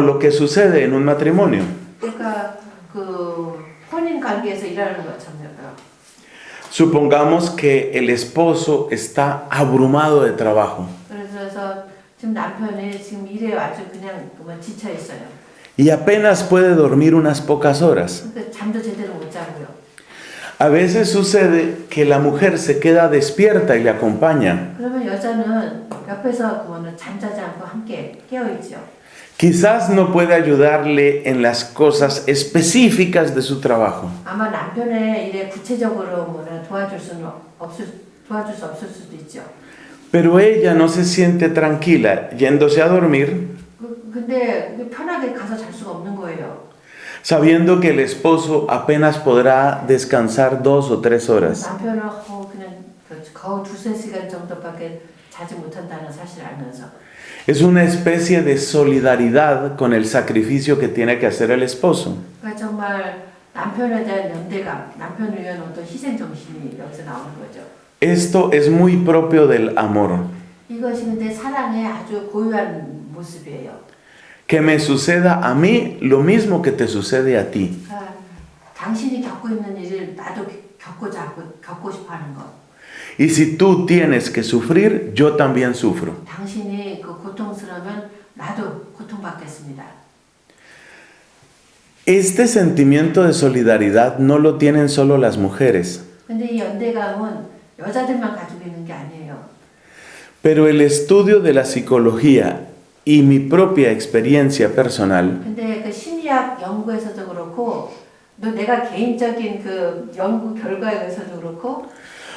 lo que sucede en un matrimonio. 그러니까 그 혼인 관계에서 일하는 것처럼요. Supongamos que el esposo está abrumado de trabajo 그래서 지금 남편이 지금 일에 아주 그냥 지쳐 있어요. y apenas puede dormir unas pocas horas. 그러니까 잠도 제대로 못 자고요. A veces sucede que la mujer se queda despierta y le acompaña. 그러면 여자는 옆에서 잠자지 않고 함께 깨어 있죠. Quizás no puede ayudarle en las cosas específicas de su trabajo. 아마 남편의 일에 구체적으로 도와줄 수 없을 수도 있죠. Pero ella no se siente tranquila yéndose a dormir, 근데 편하게 가서 잘 수가 없는 거예요. sabiendo que el esposo apenas podrá descansar 2 o 3 horas. 남편은 그냥 거의 2-3시간 정도밖에 자지 못한다는 사실을 알면서. Es una especie de solidaridad con el sacrificio que tiene que hacer el esposo. 그러니까 정말 남편에 대한 연대감, 남편을 위한 어떤 희생 정신이 여기서 나오는 거죠. Esto es muy propio del amor. 이것이 근데 사랑의 아주 고유한 모습이에요. Que me suceda a mí lo mismo que te sucede a ti. 그러니까 당신이 겪고 있는 일을 나도 겪고 싶어 하는 것. Y si tú tienes que sufrir, yo también sufro. 당신이 고통스러우면 나도 고통받겠습니다. Este sentimiento de solidaridad no lo tienen solo las mujeres. 근데 이 연대감은 여자들만 가지고 있는 게 아니에요. Pero el estudio de la psicología y mi propia experiencia personal 근데 그 심리학 연구에서도 그렇고 내가 개인적인 그 연구 결과에 의해서도 그렇고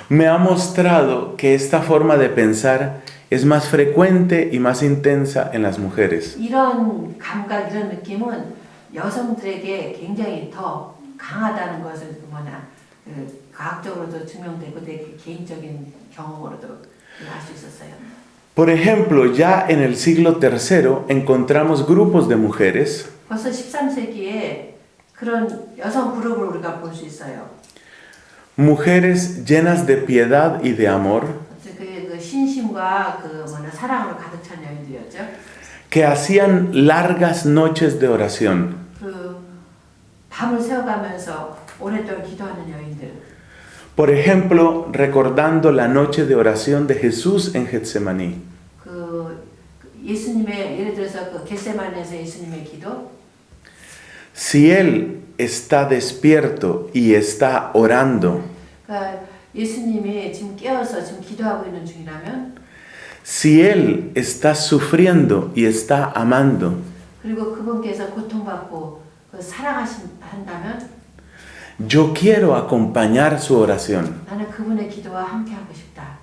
me ha mostrado que esta forma de pensar es más frecuente y más intensa en las mujeres. 이런 감각, 이런 느낌은 여성들에게 굉장히 더 강하다는 것을 과학적으로도 증명되고 내 개인적인 경험으로도 알 수 있었어요. Por ejemplo, ya en el siglo III encontramos grupos de mujeres 벌써 13세기에 그런 여성 그룹을 우리가 볼 수 있어요. mujeres llenas de piedad y de amor 그 신심과 사랑으로 가득 찬 여인들이었죠. que hacían largas noches de oración. 그 밤을 새워가면서 오랫동안 기도하는 여인들. Por ejemplo, recordando la noche de oración de Jesús en Getsemaní. 그 예수님의 예를 들어서 그 겟세마네에서 예수님의 기도. Si él está despierto y está orando, 그러니까 예수님이 지금 깨어서 지금 기도하고 있는 중이라면, si él está sufriendo y está amando, 그리고 그분께서 고통받고 사랑한다면, yo quiero acompañar su oración. 나는 그분의 기도와 함께하고 싶다.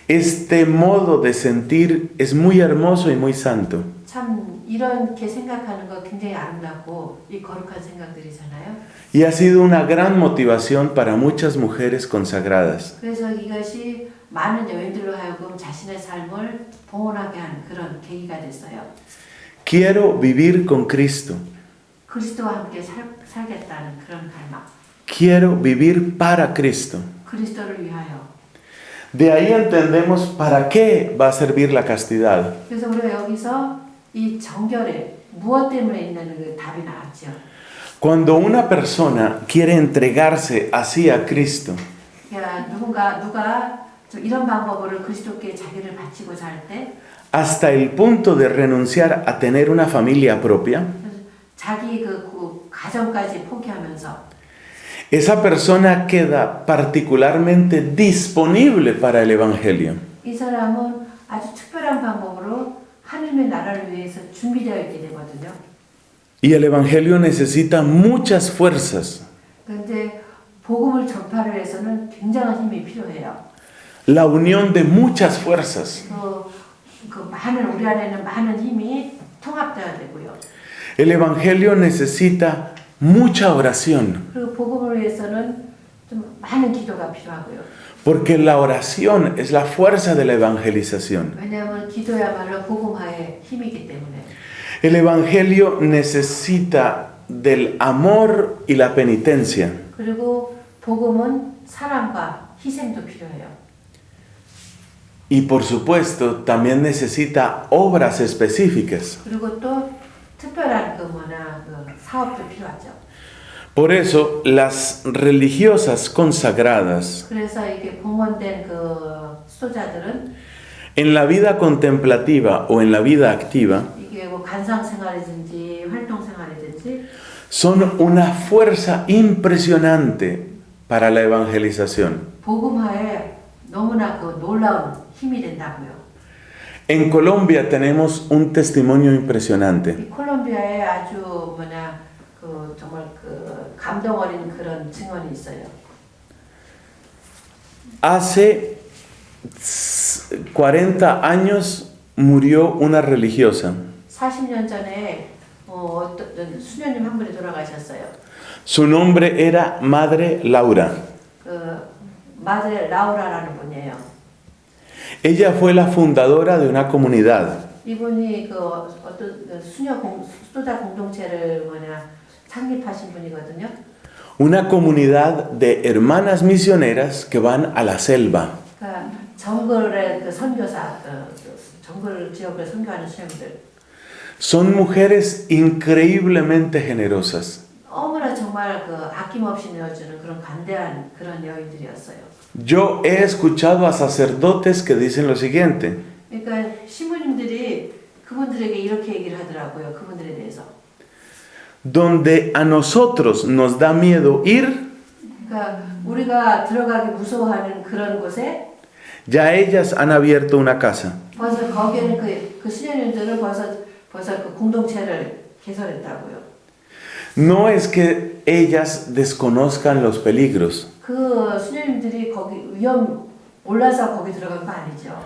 Este modo de sentir es muy hermoso y muy santo. 참 이렇게 생각하는 거 굉장히 아름답고 이 거룩한 생각들이잖아요. Y ha sido una gran motivación para muchas mujeres consagradas. 그래서 이것이 많은 여인들로 하여금 자신의 삶을 봉헌하게 한 그런 계기가 됐어요. Quiero vivir con Cristo. 그리스도와 함께 살겠다는 그런 갈망. Quiero vivir para Cristo. 그리스도를 위하여. De ahí entendemos para qué va a servir la castidad. 그래서 우리가 여기서 이 정결에 무엇 때문에 있는 그 답이 나왔죠. Cuando una persona quiere entregarse así a Cristo, 그러니까 누가 이런 방법으로 그리스도께 자기를 바치고자 할 때, hasta el punto de renunciar a tener una familia propia, 자기 그 가정까지 포기하면서 esa persona queda particularmente disponible para el Evangelio. 이 사람은 아주 특별한 방법으로 하나님의 나라를 위해서 준비되어 있게 되거든요. Y el Evangelio necesita muchas fuerzas. 그런데 복음을 전파를 해서는 굉장한 힘이 필요해요. La unión de muchas fuerzas. 그 많은 우리 안에는 많은 힘이 통합돼야 되고요. El Evangelio necesita mucha oración, 그리고 복음을 위해서는 좀 많은 기도가 필요하고요. porque la oración es la fuerza de la evangelización. 왜냐하면 기도야말로 복음화의 힘이기 때문에. El Evangelio necesita del amor y la penitencia. 그리고 복음은 사랑과 희생도 필요해요. Y por supuesto, también necesita obras específicas. 그리고 또 특별한 그 사업도 필요하죠. Por eso, las religiosas consagradas 그래서 이게 봉헌된 그 수도자들은 en la vida contemplativa o en la vida activa 이게 뭐 관상 생활이든지 활동 생활이든지 son una fuerza impresionante para la evangelización. 복음화에 너무나 그 놀라운 힘이 된다고요. En Colombia tenemos un testimonio impresionante. 이 콜롬비아에 아주 그 정말 그 감동 어린 그런 증언이 있어요. Hace 40 años murió una religiosa. 40년 전에 어떤 수녀님 한 분이 돌아가셨어요. Su nombre era Madre Laura. 그 마드레 라우라라는 분이에요. Ella fue la fundadora de una comunidad. 이분이 그 어떤 그 수도자 공동체를 창립하신 분이거든요. Una comunidad de hermanas misioneras que van a la selva. 그러니까 정글의 그 선교사, 정글 지역을 선교하는 수녀님들. Son mujeres increíblemente generosas. 너무나 정말 그 아낌없이 내어주는 그런 관대한 그런 여인들이었어요. Yo he escuchado a sacerdotes que dicen lo siguiente. 그러니까 신부님들이 그분들에게 이렇게 얘기를 하더라고요. 그분들에 대해서. Donde a nosotros nos da miedo ir, 그러니까 우리가 들어가기 무서워하는 그런 곳에 ya ellas han abierto una casa. 벌써 거기에는 그 수녀님들은 벌써 그 공동체를 개설했다고요. No es que ellas desconozcan los peligros, 그 수녀님들이 거기 위험 올라서 거기 들어간 거 아니죠.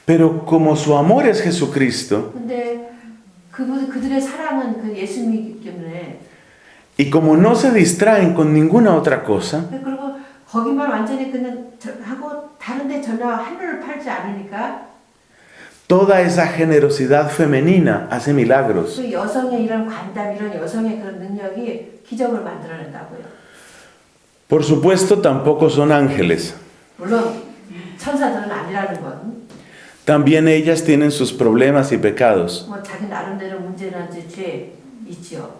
pero como su amor es Jesucristo, 근데 그들의 사랑은 그 예수님이기 때문에 y como no se distraen con ninguna otra cosa, 그리고 거기만 완전히 그냥 하고 다른데 전혀 하늘을 팔지 않으니까 toda esa generosidad femenina hace milagros. 그 여성의 이런 관담, 이런 여성의 그런 능력이 기적을 만들어낸다고요. Por supuesto, tampoco son ángeles. 물론 천사들은 아니라는 건 También ellas tienen sus problemas y pecados. 뭐 자기 나름대로 문제나 죄 있지요.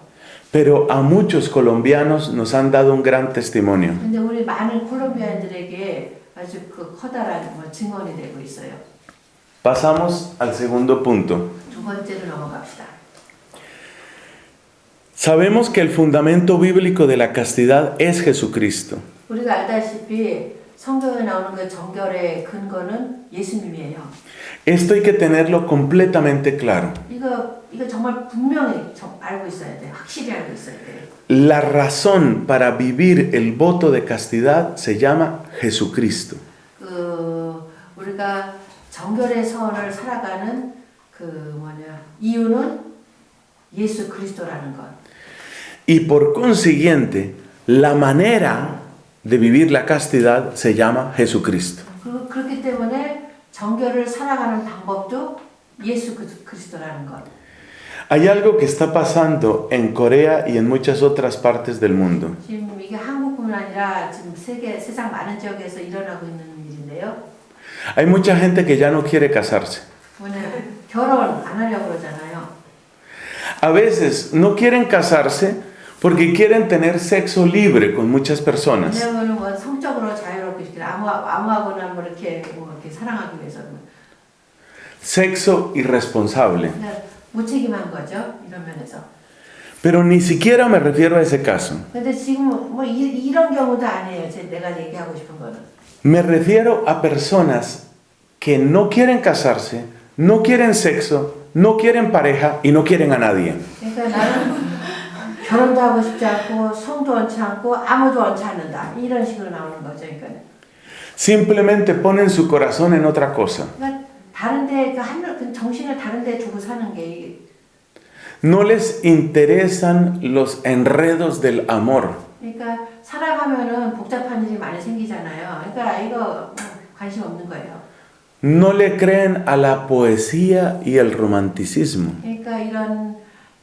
Pero a muchos colombianos nos han dado un gran testimonio. 근데 우리 많은 콜롬비아인들에게 아주 그 커다란 증언이 되고 있어요. Pasamos al segundo punto. 두 번째로 넘어갑시다. Sabemos que el fundamento bíblico de la castidad es Jesucristo. 우리가 알다시피 성경에 나오는 그 정결의 근거는 예수님이에요. Esto hay que tenerlo completamente claro. 이거 정말 분명히 알고 있어야 돼. 확실히 알고 있어야 돼. La razón para vivir el voto de castidad se llama Jesucristo. 우리가 정결의 선을 살아가는 이유는 예수 그리스도라는 것. Y por consiguiente, la manera de vivir la castidad se llama Jesucristo. 그렇기 때문에 정결을 살아가는 방법도 예수 그리스도라는 것. Hay algo que está pasando en Corea y en muchas otras partes del mundo. 지금 이게 한국뿐만 아니라 지금 세상 많은 지역에서 일어나고 있는 일인데요. Hay mucha gente que ya no quiere casarse. 결혼 안 하려고 그러잖아요. A veces no quieren casarse porque quieren tener sexo libre con muchas personas. 왜냐하면 성적으로 자유롭게 시키는 아무하거나 이렇게 사랑하기 위해서. Sexo irresponsable. 무책임한 거죠, 이런 면에서. Pero ni siquiera me refiero a ese caso. 근데 지금 이런 경우도 아니에요. 내가 얘기하고 싶은 거는. Me refiero a personas que no quieren casarse, no quieren sexo, no quieren pareja y no quieren a nadie. 그러니까 나는 결혼도 하고 싶지 않고 성도 원치 않고 아무도 원치 않는다. 이런 식으로 나오는 거죠. 그러니까, Simplemente ponen su corazón en otra cosa. 그러니까 다른데 그 정신을 다른데 두고 사는 게 No les interesan los enredos del amor. 그러니까 살아가면은 복잡한 일이 많이 생기잖아요. 그러니까 이거 관심 없는 거예요. No le creen a la poesía y el romanticismo. 그러니까 이런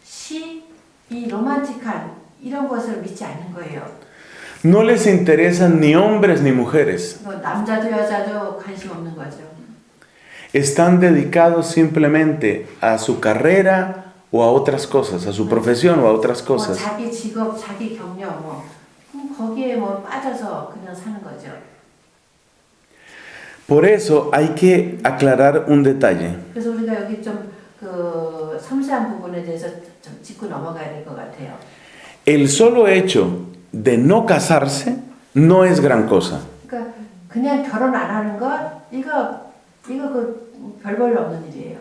시, 이 로man틱한 이런 것을 믿지 않는 거예요. No les interesan ni hombres ni mujeres. 뭐 남자도 여자도 관심 없는 거죠. Están dedicados simplemente a su carrera o a otras cosas, a su profesión o a otras 뭐 cosas. 자기 직업, 자기 경력 뭐 거기에 뭐 빠져서 그냥 사는 거죠. Por eso hay que aclarar un detalle. 그래서 우리가 여기 좀 그 섬세한 부분에 대해서 좀 짚고 넘어가야 될 것 같아요. El solo hecho de no casarse no es gran cosa. 그러니까 그냥 결혼 안 하는 것 이거 그 별 볼일 없는 일이에요.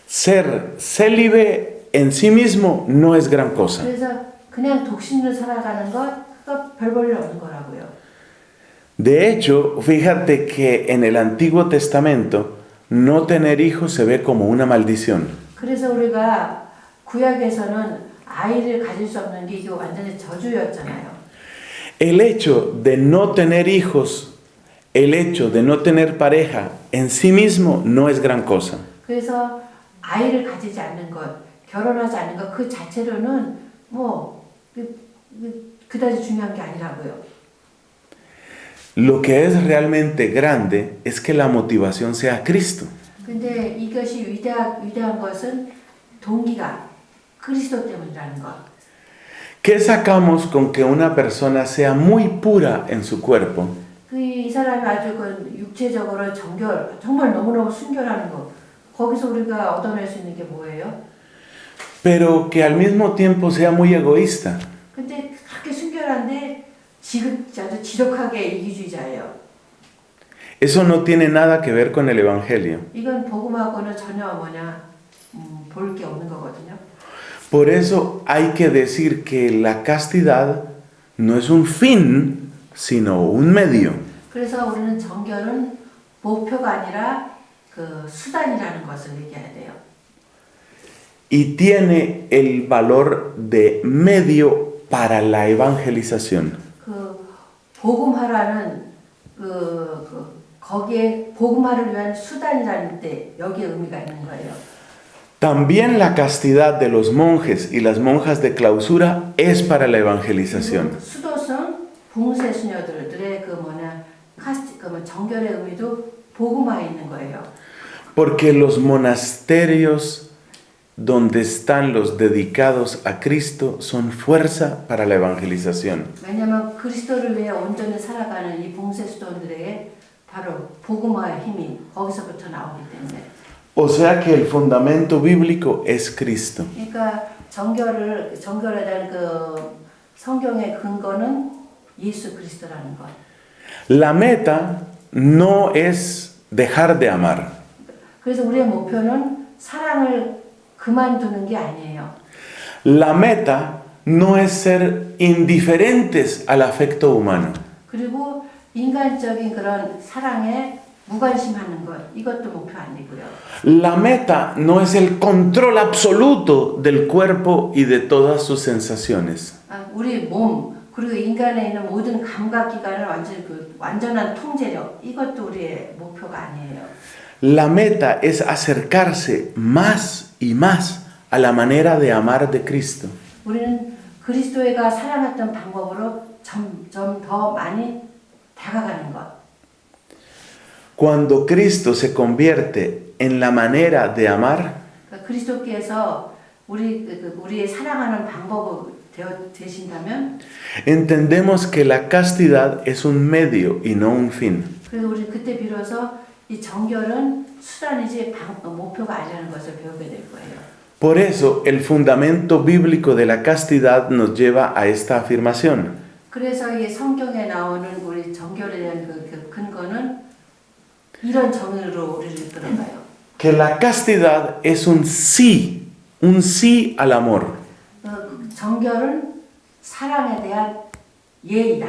Ser célibe en sí mismo no es gran cosa. 그래서 그냥 독신으로 살아가는 것 그거 별 볼일 없는 거라고요. De hecho, fíjate que en el Antiguo Testamento no tener hijos se ve como una maldición. 그래서 우리가 구약에서는 아이를 가질 수 없는 게 이게 완전히 저주였잖아요. El hecho de no tener hijos, el hecho de no tener pareja en sí mismo no es gran cosa. 그래서 아이를 가지지 않는 것, 결혼하지 않는 것 그 자체로는 뭐 그다지 중요한 게 아니라고요. Lo que es realmente grande es que la motivación sea Cristo. 근데 이것이 위대한 것은 동기가 그리스도 때문이라는 것. ¿Qué sacamos con que una persona sea muy pura en su cuerpo, 이 사람이 아주 그 육체적으로 정말 너무너무 순결하는 것. 거기서 우리가 얻어낼 수 있는 게 뭐예요? pero que al mismo tiempo sea muy egoísta? 근데 그렇게 순결한데 아주 지독하게 이기주의자예요. Eso no tiene nada que ver con el Evangelio. 이건 복음하고는 전혀 볼 게 없는 거거든요. Por eso hay que decir que la castidad no es un fin, sino un medio. 그래서 우리는 정결은 목표가 아니라 그 수단이라는 것을 얘기해야 돼요. Y tiene el valor de medio para la evangelización. 그 복음화라는 거기에 복음화를 위한 수단이라는 데 여기에 의미가 있는 거예요. También la castidad de los monjes y las monjas de clausura es para la evangelización. 수도성 봉쇄 수녀들의 정결의 의미도 복음화에 있는 거예요. Porque los monasterios donde están los dedicados a Cristo son fuerza para la evangelización. 왜냐하면 그리스도를 위해 온전히 살아가는 이 봉쇄 수도원들에게 바로 복음화의 힘이 거기서부터 나오기 때문에. O sea que el fundamento bíblico es Cristo. 그러니까 정결에 대한 그 성경의 근거는 예수 그리스도라는 것. La meta no es dejar de amar. 그래서 우리의 목표는 사랑을 그만두는 게 아니에요. La meta no es ser indiferentes al afecto humano. 그리고 인간적인 그런 사랑에 무관심하는 것 이것도 목표 아니고요. La meta no es el control absoluto del cuerpo y de todas sus sensaciones. 우리 몸 그리고 인간에 있는 모든 감각 기관을 완전한 통제력 이것도 우리의 목표가 아니에요. La meta es acercarse más y más a la manera de amar de Cristo. 우리는 그리스도가 사랑했던 방법으로 점점 더 많이 다가가는 것. Cuando Cristo se convierte en la manera de amar, 그리스도께서 우리의 사랑하는 방법이 되신다면 entendemos que la castidad es un medio y no un fin. 그래서 우리 그때 비로소 이 정결은 수단이지 목표가 아니라는 것을 배우게 될 거예요. Por eso el fundamento bíblico de la castidad nos lleva a esta afirmación. 그래서 이 성경에 나오는 우리 정결에 대한 그 근거는 이런 정의로 우리를 이끌어가요. Que la castidad es un sí al amor. 정결은 사랑에 대한 예의다.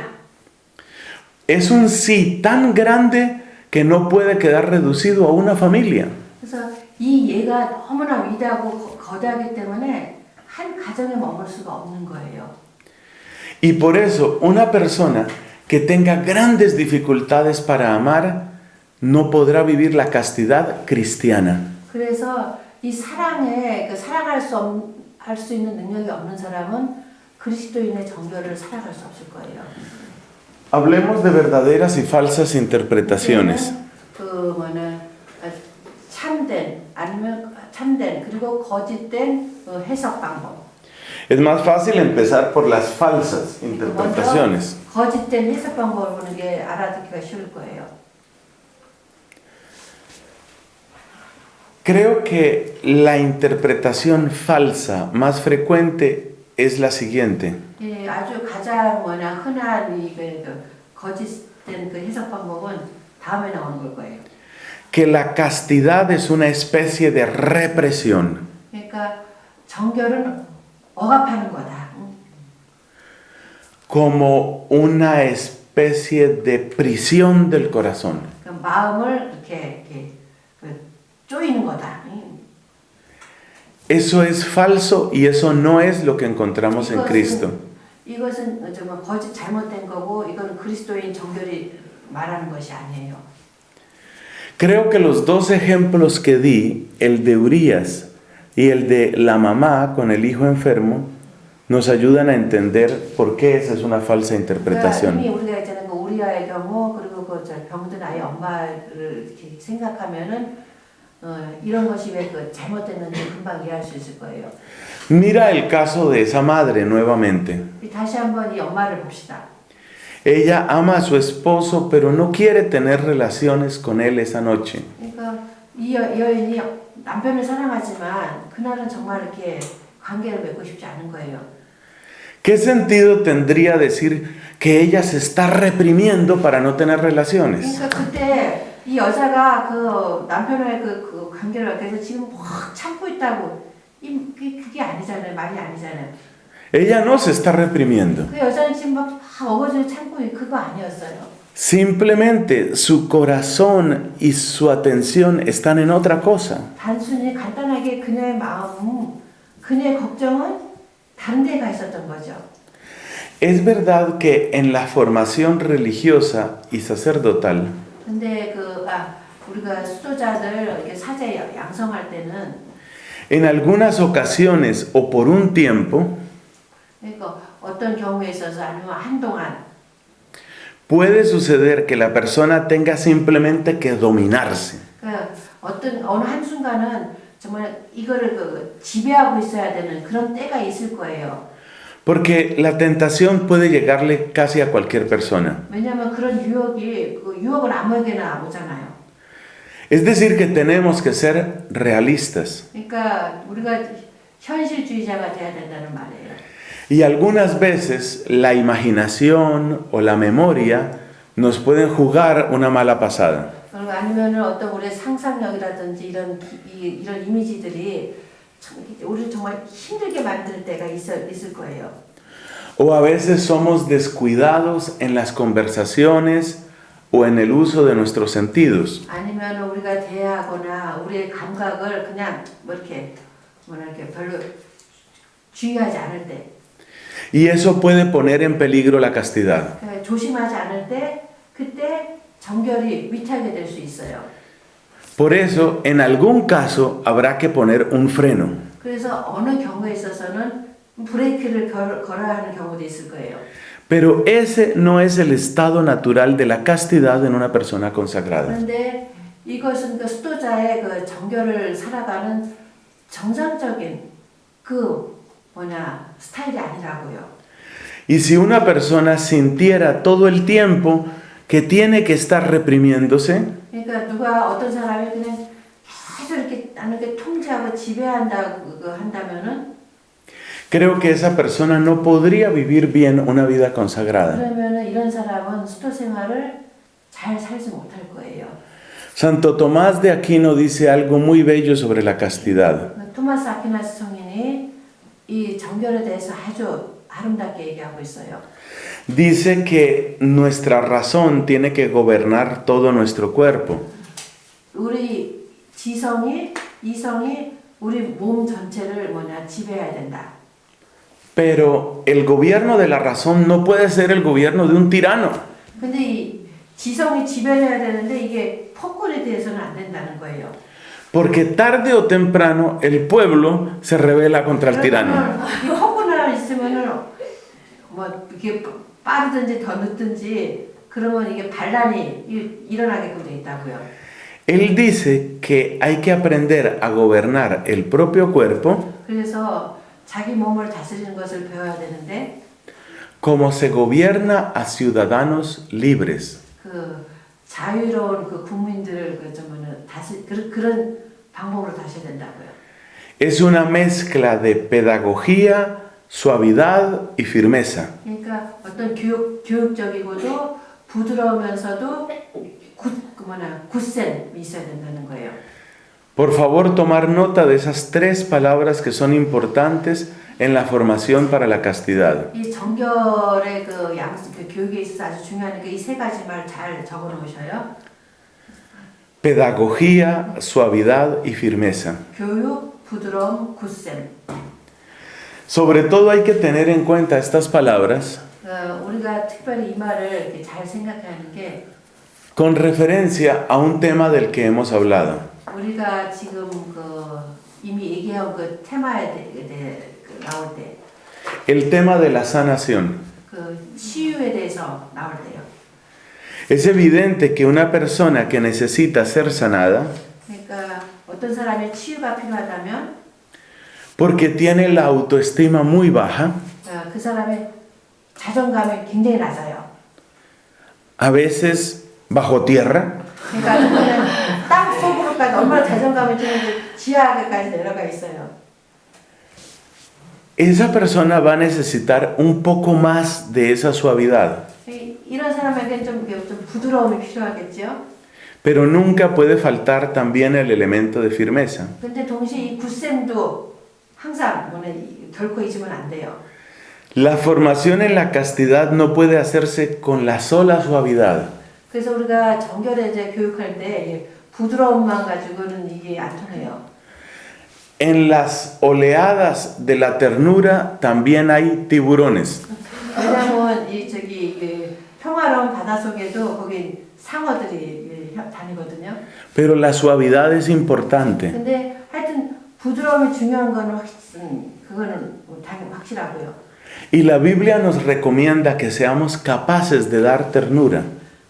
Es un sí tan grande que no puede quedar reducido a una familia. 그래서 이 예가 너무나 위대하고 거대하기 때문에 한 가정에 머물 수가 없는 거예요. Y por eso una persona que tenga grandes dificultades para amar no podrá vivir la castidad cristiana. 그래서 이 사랑에 사랑할 수 있는 능력이 없는 사람은 그리스도인의 정결을 살아갈 수 없을 거예요. Hablemos de verdaderas y falsas interpretaciones. 그 참된 아니면 참된 그리고 거짓된 해석 방법. Es más fácil empezar por las falsas interpretaciones. 먼저 거짓된 해석 방법을 보는 게 알아듣기가 쉬울 거예요. Creo que la interpretación falsa más frecuente es la siguiente. 예, 아주 가장 흔한 거짓된 그 해석 방법은 다음에 나오는 걸 거예요. Que la castidad es una especie de represión. 그러니까 정결은 억압하는 거다. Como una especie de prisión del corazón. 그 마음을 이렇게 쪼이는 거다. Eso es falso y eso no es lo que encontramos en Cristo. 이것은 정말 거짓 잘못된 거고 이건 그리스도인 정결이 말하는 것이 아니에요. Creo que los dos ejemplos que di, el de Urías y el de la mamá con el hijo enfermo, nos ayudan a entender por qué esa es una falsa interpretación. 이미 우리가 있잖아요. 그 우리아의 경우 그리고 그 병든 아이 엄마를 이렇게 생각하면은 이런 것이 왜 잘못됐는지 금방 이해할 수 있을 거예요. Mira el caso de esa madre nuevamente. 다시 한번 이 엄마를 봅시다. Ella ama a su esposo, pero no quiere tener relaciones con él esa noche. 그러니까 이 여인이 남편을 사랑하지만 그날은 정말 이렇게 관계를 맺고 싶지 않은 거예요. ¿Qué sentido tendría decir que ella se está reprimiendo para no tener relaciones? 그러니까 그때 이 여자가 그 남편과의 그 관계를 그래서 지금 확 참고 있다고 그게 아니잖아요. 말이 아니잖아요. Ella no se está reprimiendo. 그 여자는 지금 막 어거지로 참고 그거 아니었어요. Simplemente su corazón y su atención están en otra cosa. 단순히 간단하게 그녀의 마음, 그녀의 걱정은 다른 데가 있었던 거죠. Es verdad que en la formación religiosa y sacerdotal, 근데 우리가 수도자들 이렇게 사제 양성할 때는 en algunas ocasiones o por un tiempo, 그러니까 어떤 경우에 있어서 아니면 한동안 puede suceder que la persona tenga simplemente que dominarse. 어느 한순간은 정말 이거를 지배하고 있어야 되는 그런 때가 있을 거예요. Porque la tentación puede llegarle casi a cualquier persona. 왜냐하면 그런 유혹은 아무에게나 오잖아요. Es decir, que tenemos que ser realistas. 그러니까 우리가 현실주의자가 돼야 된다는 말이에요. Y algunas veces la imaginación o la memoria nos pueden jugar una mala pasada. 그리고 아니면은 어떤 우리의 상상력이라든지 이런 이미지들이 우리를 정말 힘들게 만들 때가 있을 거예요. O a veces somos descuidados en las conversaciones o en el uso de nuestros sentidos. 아니면 우리가 대하거나 우리의 감각을 그냥 이렇게 별로 주의하지 않을 때. Y eso puede poner en peligro la castidad. 조심하지 않을 때 그때 정결이 위태하게 될 수 있어요. Por eso, en algún caso, habrá que poner un freno. 그래서 어느 경우에 있어서는 브레이크를 걸어야 하는 경우도 있을 거예요. Pero ese no es el estado natural de la castidad en una persona consagrada. 그런데 이것은 그 수도자의 그 정결을 살아가는 정상적인 스타일이 아니라고요. Y si una persona sintiera todo el tiempo que tiene que estar reprimiéndose, 그러니까 어떤 사람이 그냥 계속 이렇게 나는 게 통제하고 지배한다고 한다면은 creo que esa persona no podría vivir bien una vida consagrada. 그러면은 이런 사람은 수도 생활을 잘 살지 못할 거예요. Santo Tomás de Aquino dice algo muy bello sobre la castidad. 토마스 아퀴나스 성인이 이 정결에 대해서 아주 아름답게 얘기하고 있어요. Dice que nuestra razón tiene que gobernar todo nuestro cuerpo. 우리 이성이 우리 몸 전체를 지배해야 된다. Pero el gobierno de la razón no puede ser el gobierno de un tirano. 근데 이 지성이 지배해야 되는데 이게 폭군에 대해서는 안 된다는 거예요. Porque tarde o temprano el pueblo se rebela contra el tirano. 이 폭군 하나 있으면은 이게 빠르든지 더 늦든지 그러면 이게 반란이 일어나게끔 돼 있다고요. Él dice que hay que aprender a gobernar el propio cuerpo 그래서 자기 몸을 다스리는 것을 배워야 되는데 como se gobierna a ciudadanos libres. 그 자유로운 그 국민들을 그런 방법으로 다셔야 된다고요. Es una mezcla de pedagogía, suavidad y firmeza. 그러니까 어떤 교육적이고도 부드러우면서도 굳셈이 있어야 된다는 거예요. Por favor, tomar nota de esas tres palabras que son importantes en la formación para la castidad. 이 정결의 그 교육에 있어서 아주 중요한 게 이 세 가지 말 잘 적어 놓으셔요. Pedagogía, suavidad y firmeza. 교육, 부드러움, 굳셈. Sobre todo hay que tener en cuenta estas palabras 우리가 특별히 이 말을 이렇게 잘 생각하는 게 con referencia a un tema del que hemos hablado. 우리가 지금 이미 얘기한 그 테마에 나올 때 El tema de la sanación. 그 치유에 대해서 나올 때요. Es evidente que una persona que necesita ser sanada 그러니까 어떤 사람이 치유가 필요하다면 porque tiene la autoestima muy baja, 그 사람의 자존감이 굉장히 낮아요. a veces bajo tierra, 그러니까 그거는 땅 속으로까지 얼마나 자존감이 드는지 지하까지 내려가 있어요. esa persona va a necesitar un poco más de esa suavidad, 이런 사람에게 좀 부드러움이 필요하겠죠. pero nunca puede faltar también el elemento de firmeza. 근데 동시에 이 굳셈도 항상 결코 잊으면 안 돼요. La formación en la castidad no puede hacerse con la sola suavidad. 그래서 우리가 정결에 이제 교육할 때 부드러움만 가지고는 이게 안 통해요. En las oleadas de la ternura también hay tiburones. 왜냐면 평화로운 바다 속에도 거기 상어들이 다니거든요. Pero la suavidad es importante. 근데 하여튼 부드러움이 중요한 거는 그거는 확실하고요. Y la Biblia nos recomienda que seamos capaces de dar ternura.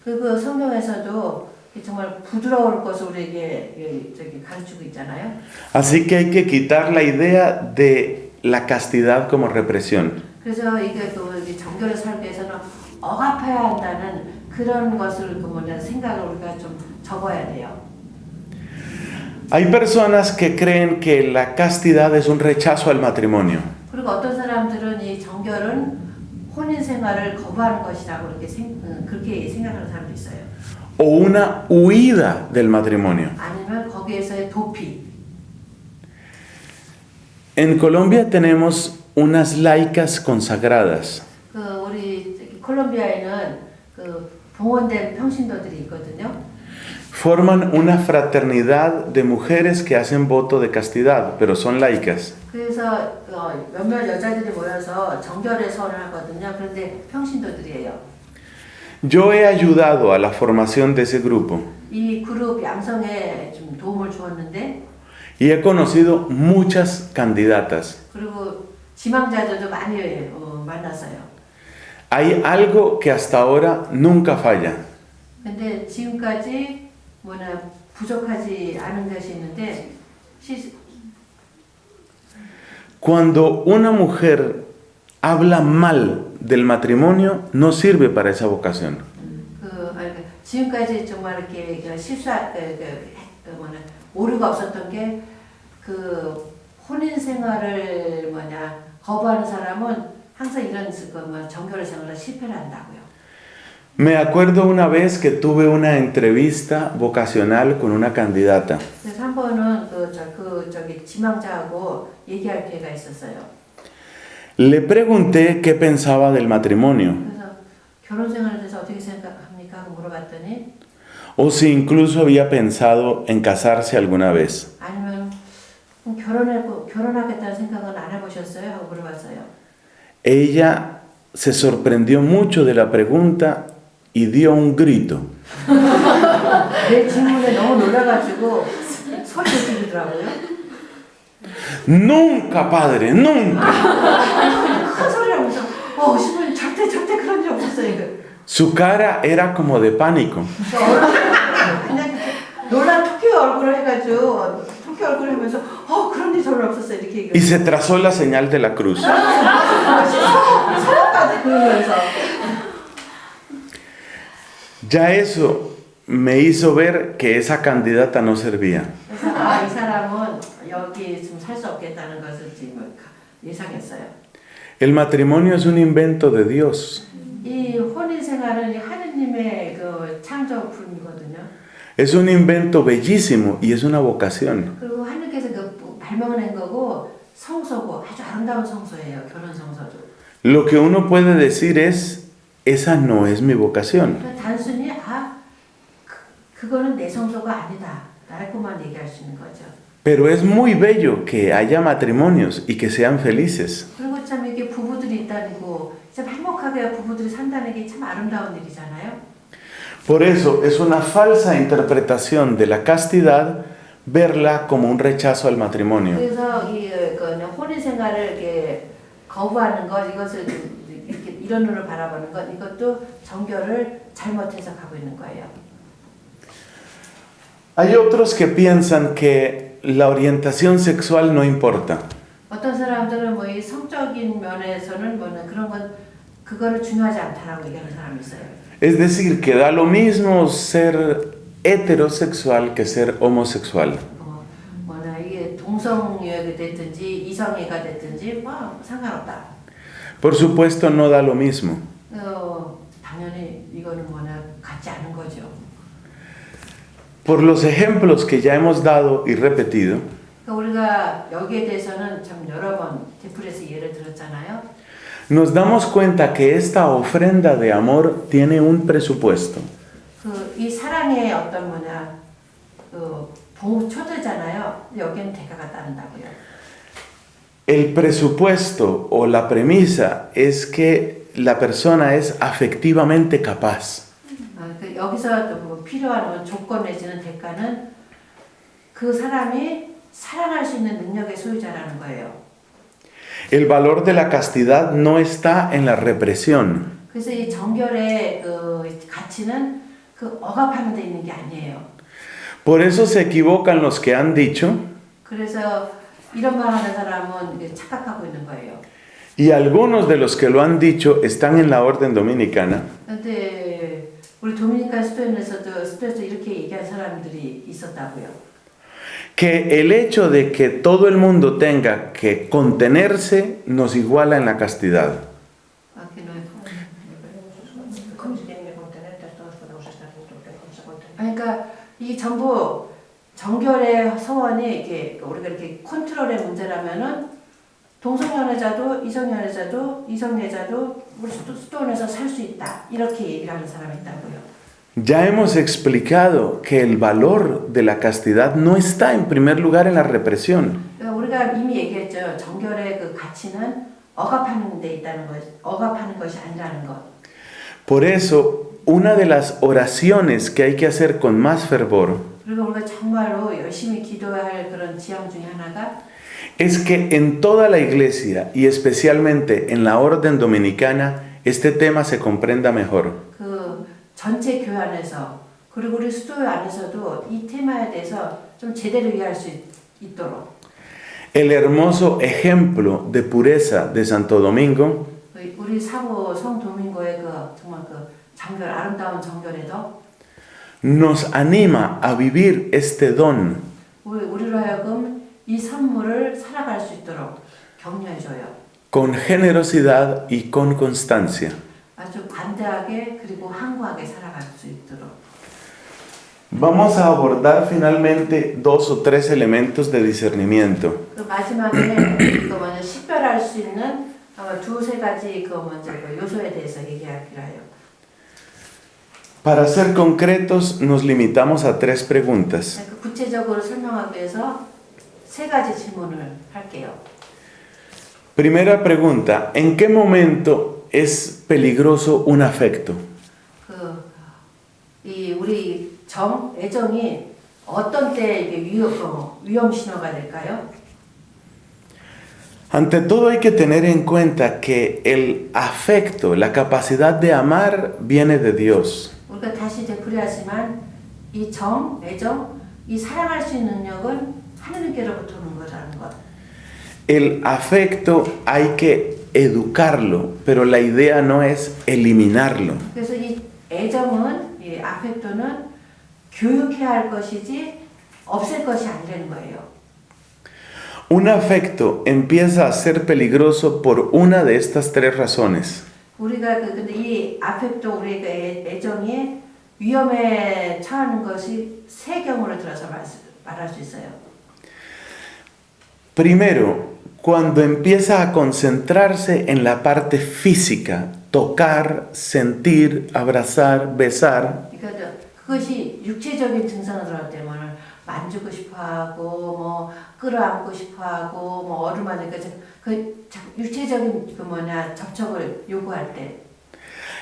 그리고 성경에서도 정말 부드러울 것을 우리에게 가르치고 있잖아요. Así que hay que quitar la idea de la castidad como represión. 그래서 이게 정결을 살기 위해서는 억압해야 한다는 그런 것을 생각을 우리가 좀 접어야 돼요. Hay personas que creen que la castidad es un rechazo al matrimonio. 그리고 어떤 사람들은 이 정결은 혼인 생활을 거부하는 것이라고 그렇게 생각하는 사람도 있어요. O una huida del matrimonio. 아니면 거기에서의 도피. En Colombia tenemos unas laicas consagradas. 우리 콜롬비아에는 봉헌된 평신도들이 있거든요. Forman una fraternidad de mujeres que hacen voto de castidad, pero son laicas. 그래서 몇몇 여자들이 모여서 정결의 선을 하거든요. 그런데 평신도들이에요. Yo he ayudado a la formación de ese grupo 이 그룹 양성에 좀 도움을 주었는데 y he conocido muchas candidatas. 그리고 지망자들도 많이 만났어요. Hay algo que hasta ahora nunca falla. 근데 지금까지 부족하지 않은 것이 있는데 Cuando una mujer habla mal del matrimonio, no sirve para esa vocación. 지금까지 정말 이렇게 오류가 없었던 게 혼인 생활을 거부하는 사람은 항상 이런 정결의 생활을 실패를 한다고요. Me acuerdo una vez que tuve una entrevista vocacional con una candidata. 그래서 한 번은 지망자하고 얘기할 기회가 있었어요. Le pregunté qué pensaba del matrimonio, 그래서 결혼 생활에 대해서 어떻게 생각합니까? 하고 물어봤더니 o si incluso había pensado en casarse alguna vez. 아니면 결혼하겠다는 생각은 안 해보셨어요? 하고 물어봤어요. Ella se sorprendió mucho de la pregunta y dio un grito. 내 질문에 너무 놀라가지고 소리를 지르더라고요. Nunca, padre, nunca. 큰 소리를 하면서 신부님 절대 그런 적 없었어요. Su cara era como de pánico. 그냥 놀란 토끼 얼굴을 해가지고 토끼 얼굴을 하면서 그런 일 별로 없었어요. 이렇게 Y se trazó la señal de la cruz. 사랑까지 그러면서 Ya eso me hizo ver que esa candidata no servía. 그래서 이 사람은 여기 지금 살 수 없겠다는 것을 지금 예상했어요. El matrimonio es un invento de Dios. 이 혼인 생활은 하느님의 그 창조품이거든요. Es un invento bellísimo y es una vocación. 그리고 하느님께서 그 발명해낸 거고 성소고 아주 아름다운 성소예요. 결혼 성소도. Lo que uno puede decir es, esa no es mi vocación. 단순히 그거는 내 성소가 아니다. 라고만 얘기할 수 있는 거죠. Pero es muy bello que haya matrimonios y que sean felices. 그리고 참 이게 부부들이 있다고 참 행복하게 부부들이 산다는 게 참 아름다운 일이잖아요. Por eso es una falsa interpretación de la castidad verla como un rechazo al matrimonio. 그래서 혼인 생활을 이렇게 거부하는 것, 이것을 이렇게 이런 눈으로 바라보는 것, 이것도 정결을 잘못 해석하고 있는 거예요. Hay otros que piensan que la orientación sexual no importa. 어떤 사람들은 이 성적인 면에서는 그런 건 그거를 중요하지 않다라고 얘기하는 사람이 있어요. Es decir, que da lo mismo ser heterosexual que ser homosexual. 이게 동성애가 됐든지 이성애가 됐든지 상관없다. Por supuesto, no da lo mismo. 당연히 이거는 같지 않은 거죠. Por los ejemplos que ya hemos dado y repetido, 우리가 여기에 대해서는 참 여러 번 디프레스 예를 들었잖아요. nos damos cuenta que esta ofrenda de amor tiene un presupuesto. 이 사랑의 어떤 초대잖아요. 여기는 대가가 따른다고요. El presupuesto o la premisa es que la persona es afectivamente capaz. 여기서 필요한 조건 내지는 대가는 그 사람이 사랑할 수 있는 능력의 소유자라는 거예요. El valor de la castidad no está en la represión. 그래서 이 정결의 가치는 억압하는 데 있는 게 아니에요. Por eso se equivocan los que han dicho, 그래서 이런 말 하는 사람은 착각하고 있는 거예요. y algunos de los que lo han dicho están en la orden dominicana, 근데 우리 도미니카 스페인에서도 이렇게 얘기한 사람들이 있었다고요. que el hecho de que todo el mundo tenga que contenerse nos iguala en la castidad. 그러니까 이 전부 정결의 서원이 우리가 이렇게 컨트롤의 문제라면은 동성연애자도 이성애자도 우리 수도원에서 살 수 있다 이렇게 얘기를 하는 사람이 있다고요. Ya hemos explicado que el valor de la castidad no está en primer lugar en la represión. 우리가 이미 얘기했죠. 정결의 그 가치는 억압하는 데 있다는 것, 억압하는 것이 아니라는 것. Por eso, una de las oraciones que hay que hacer con más fervor 그리고 우리가 정말로 열심히 기도해야 할 그런 지향 중에 하나가 es que en toda la iglesia y especialmente en la orden dominicana este tema se comprenda mejor. 그 전체 교회 안에서 그리고 우리 수도회 안에서도 이 테마에 대해서 좀 제대로 이해할 수 있도록. El hermoso ejemplo de pureza de Santo Domingo 우리 사고 성 도밍고의 정말 정결 아름다운 정결에도 nos anima a vivir este don 우리로 하여금 이 선물을 살아갈 수 있도록 격려해줘요. con generosidad y con constancia. 아주 관대하게 그리고 항구하게 살아갈 수 있도록. Vamos a abordar finalmente 2 o 3 elementos de discernimiento. 그 마지막에 식별할 수 있는 아마 두세 가지 그 먼저 그 요소에 대해서 얘기하기로 해요. Para ser concretos, nos limitamos a tres preguntas. 그 구체적으로 설명하기 위해서 세 가지 질문을 할게요. Primera pregunta, ¿en qué momento es peligroso un afecto? 이 우리 애정이 어떤 때 이게 위험 신호가 될까요? Ante todo hay que tener en cuenta que el afecto, la capacidad de amar, viene de Dios. 우리가 다시 되풀이하지만 이 애정, 이 사랑할 수 있는 능력은 하느님께로부터 오는 거라는 것. El afecto hay que educarlo, pero la idea no es eliminarlo. 그래서 이 애정은, 이 아펙토는 교육해야 할 것이지 없앨 것이 아니라는 거예요. Un afecto empieza a ser peligroso por una de estas tres razones. 우리가 근데 이 아펙토 우리가 애정이 위험에 처하는 것이 세 경우를 들어서 말할 수 있어요. Primero, cuando empieza a concentrarse en la parte física, tocar, sentir, abrazar, besar. 그러니까 그것이 육체적인 증상으로 들어갈 때면 만지고 싶어하고 뭐 끌어안고 싶어하고 뭐 어루만지니까 그 육체적인 접촉을 요구할 때.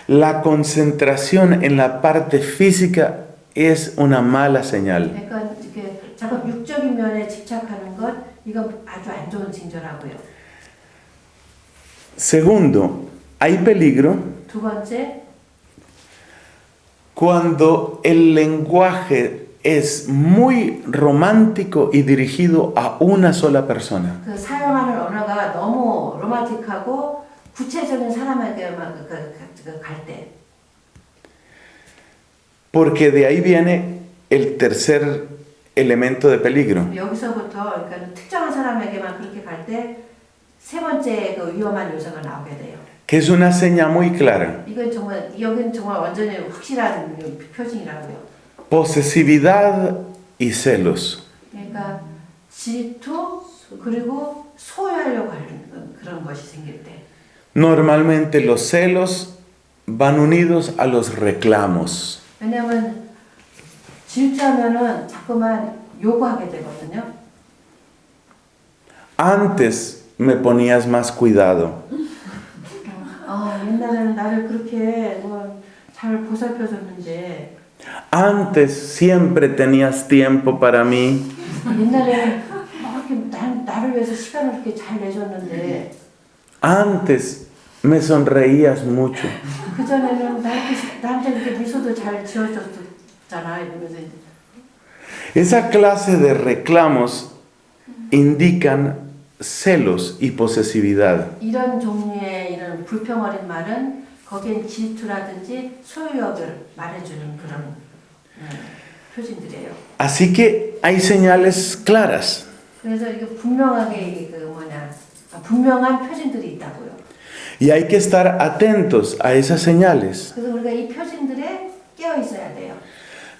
La concentración en la parte física es una mala señal. 그러니까 이렇게 자꾸 육적인 면에 집착하는 것 이건 아주 안 좋은 징조라고요. Segundo, hay peligro 두 번째, cuando el lenguaje es muy romántico y dirigido a una sola persona. 그 사용하는 언어가 너무 로man틱하고 구체적인 사람에게만 갈 때. Porque de ahí viene el tercer elemento de peligro. 여기서부터 그러니까 특정한 사람에게만 그렇게 갈 때 세 번째 그 위험한 요소가 나오게 돼요. Que es una seña muy clara. 여기는 정말 완전히 확실한 표징이라고요. Posesividad y celos. 그러니까 질투 그리고 소유하려고 하는 그런 것이 생길 때. Normalmente los celos van unidos a los reclamos. 왜냐하면 질투하면은 자꾸만 요구하게 되거든요. Antes me ponías más cuidado. 옛날에는 나를 그렇게 잘 보살펴줬는데. Antes siempre tenías tiempo para mí. 옛날에는 이렇게 나를 위해서 시간을 그렇게 잘 내줬는데. Antes me sonreías mucho. 그 전에는 나한테 이렇게 미소도 잘 지어줬잖아 이러면서. Esa clase de reclamos indican celos y posesividad. 이런 종류의 이런 불평 어린 말은 거기엔 질투라든지 소유욕을 말해주는 그런 표징들이에요. Así que hay señales claras. 그래서 이게 분명하게 이게 분명한 표징들이 있다고요. Y hay que estar atentos a esas señales. 그래서 우리가 이 표징들에 깨어 있어야 돼요.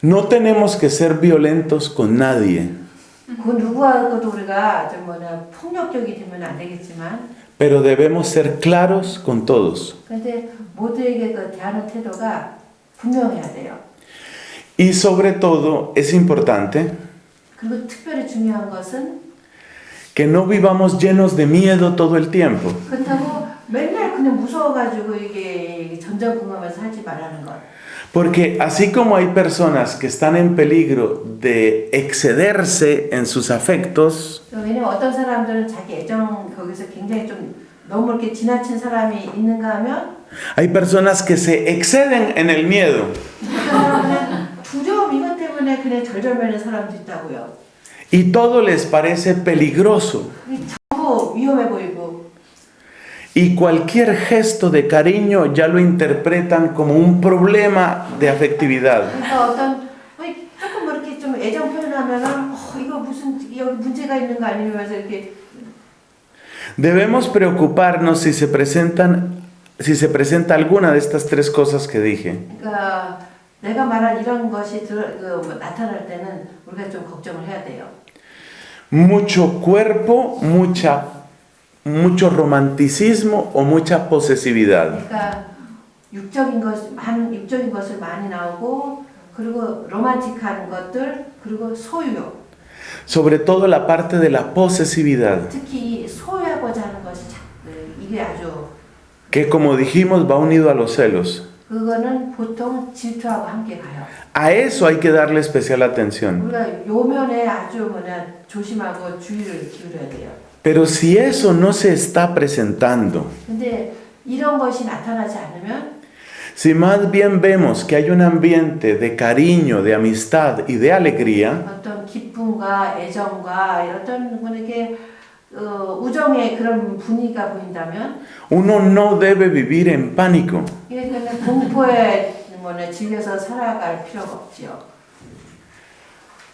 No tenemos que ser violentos con nadie, 그 누구하고도 우리가 폭력적이 되면 안 되겠지만, pero debemos ser claros con todos. 그런데 모두에게 그 대하는 태도가 분명해야 돼요. Y sobre todo es importante 그리고 특별히 중요한 것은 que no vivamos llenos de miedo todo el tiempo. 그렇다고 맨날 그냥 무서워가지고 이게 전전긍긍해서 살지 말라는 것. Porque así como hay personas que están en peligro de excederse en sus afectos, 왜냐면 어떤 사람들은 자기 애정 거기서 굉장히 좀 너무 이렇게 지나친 사람이 있는가 하면 hay personas que se exceden en el miedo. 두려움 이것 때문에 그냥 절절매는 사람도 있다고요. Y todo les parece peligroso. 전부 위험해 보이고. Y cualquier gesto de cariño ya lo interpretan como un problema de afectividad. 그러니까 조금 이렇게 좀 애정 표현하면은 이거 무슨 여기 문제가 있는 거 아니면서 이렇게. Debemos preocuparnos si se presenta alguna de estas tres cosas que dije. 그러니까 내가 말한 이런 것이 나타날 때는 우리가 좀 걱정을 해야 돼요. Mucho cuerpo, mucha mucho romanticismo o mucha posesividad. 그러니까 육적인 것을 많이 나오고 그리고 로man틱한 것들 그리고 소유욕. Sobre todo la parte de la posesividad, 특히 이 소유하고자 하는 것이 이게 아주 que como dijimos va unido a los celos. 그거는 보통 질투하고 함께 가요. A eso hay que darle especial atención. 우리가 요면에 아주 조심하고 주의를 기울여야 돼요. Pero si eso no se está presentando, 근데 이런 것이 나타나지 않으면 si más bien vemos que hay un ambiente de cariño, de amistad y de alegría, 어떤 기쁨과 애정과 어떤 이렇게 우정의 그런 분위기가 보인다면 uno no debe vivir en pánico. 이게 그냥 공포에 질려서 살아갈 필요가 없지요.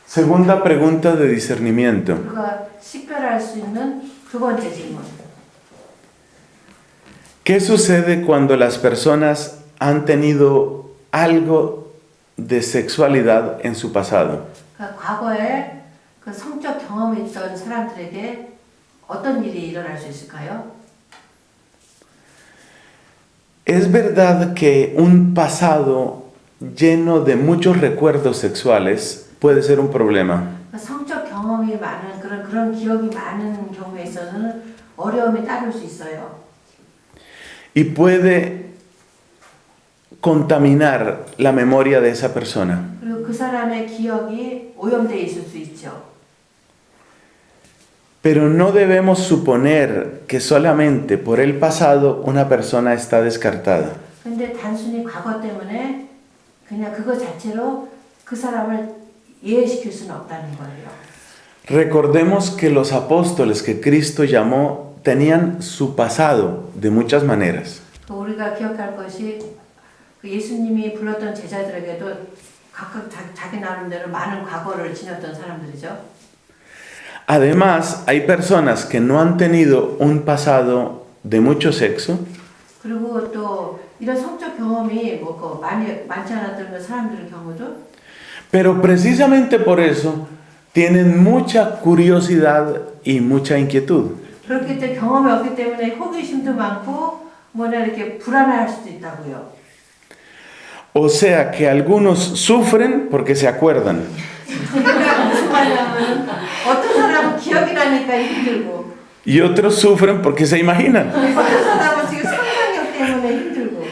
Segunda pregunta de discernimiento. 우리가 식별할 수 있는 두 번째 질문. ¿Qué sucede cuando las personas han tenido algo de sexualidad en su pasado? 그러니까 과거에 그 성적 경험이 있던 사람들에게 어떤 일이 일어날 수 있을까요? Es verdad que un pasado lleno de muchos recuerdos sexuales puede ser un problema. 성적 경험이 많은 그런 기억이 많은 경우에 있어서는 어려움이 따를 수 있어요. Y puede contaminar la memoria de esa persona. 그리고 그 사람의 기억이 오염되어 있을 수 있죠. Pero no debemos suponer que solamente por el pasado una persona está descartada. 근데 단순히 과거 때문에 그냥 그거 자체로 그 사람을 이해시킬 수는 없다는 거예요. Recordemos que los apóstoles que Cristo llamó tenían su pasado de muchas maneras. 우리가 기억할 것이 그 예수님이 불렀던 제자들에게도 각각 자기 나름대로 많은 과거를 지녔던 사람들이죠. Además, hay personas que no han tenido un pasado de mucho sexo, 그리고 또 이런 성적 경험이 많지 않았던 사람들의 경우도 pero precisamente por eso tienen mucha curiosidad y mucha inquietud. 그렇기 때문에 경험이 없기 때문에 호기심도 많고 이렇게 불안할 수도 있다고요. O sea que algunos sufren porque se acuerdan. 그러니까 무슨 말이냐면 어떤 사람은 기억이 나니까 힘들고 Y otros sufren porque se imaginan. 어떤 사람은 지금 상상력 때문에 힘들고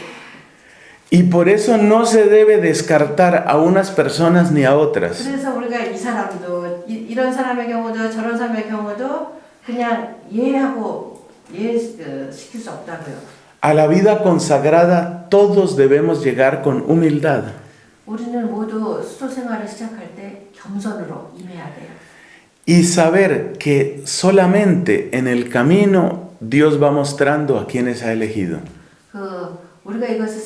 Y por eso no se debe descartar a unas personas ni a otras. 그래서 우리가 이 사람도 이런 사람의 경우도 저런 사람의 경우도 그냥 시킬 수 없다고요. A la vida consagrada todos debemos llegar con humildad. 우리는 모두 수도 생활을 시작할 때 겸손으로 임해야 돼요. Y saber que solamente en el camino Dios va mostrando a quienes ha elegido. 우리가 이것을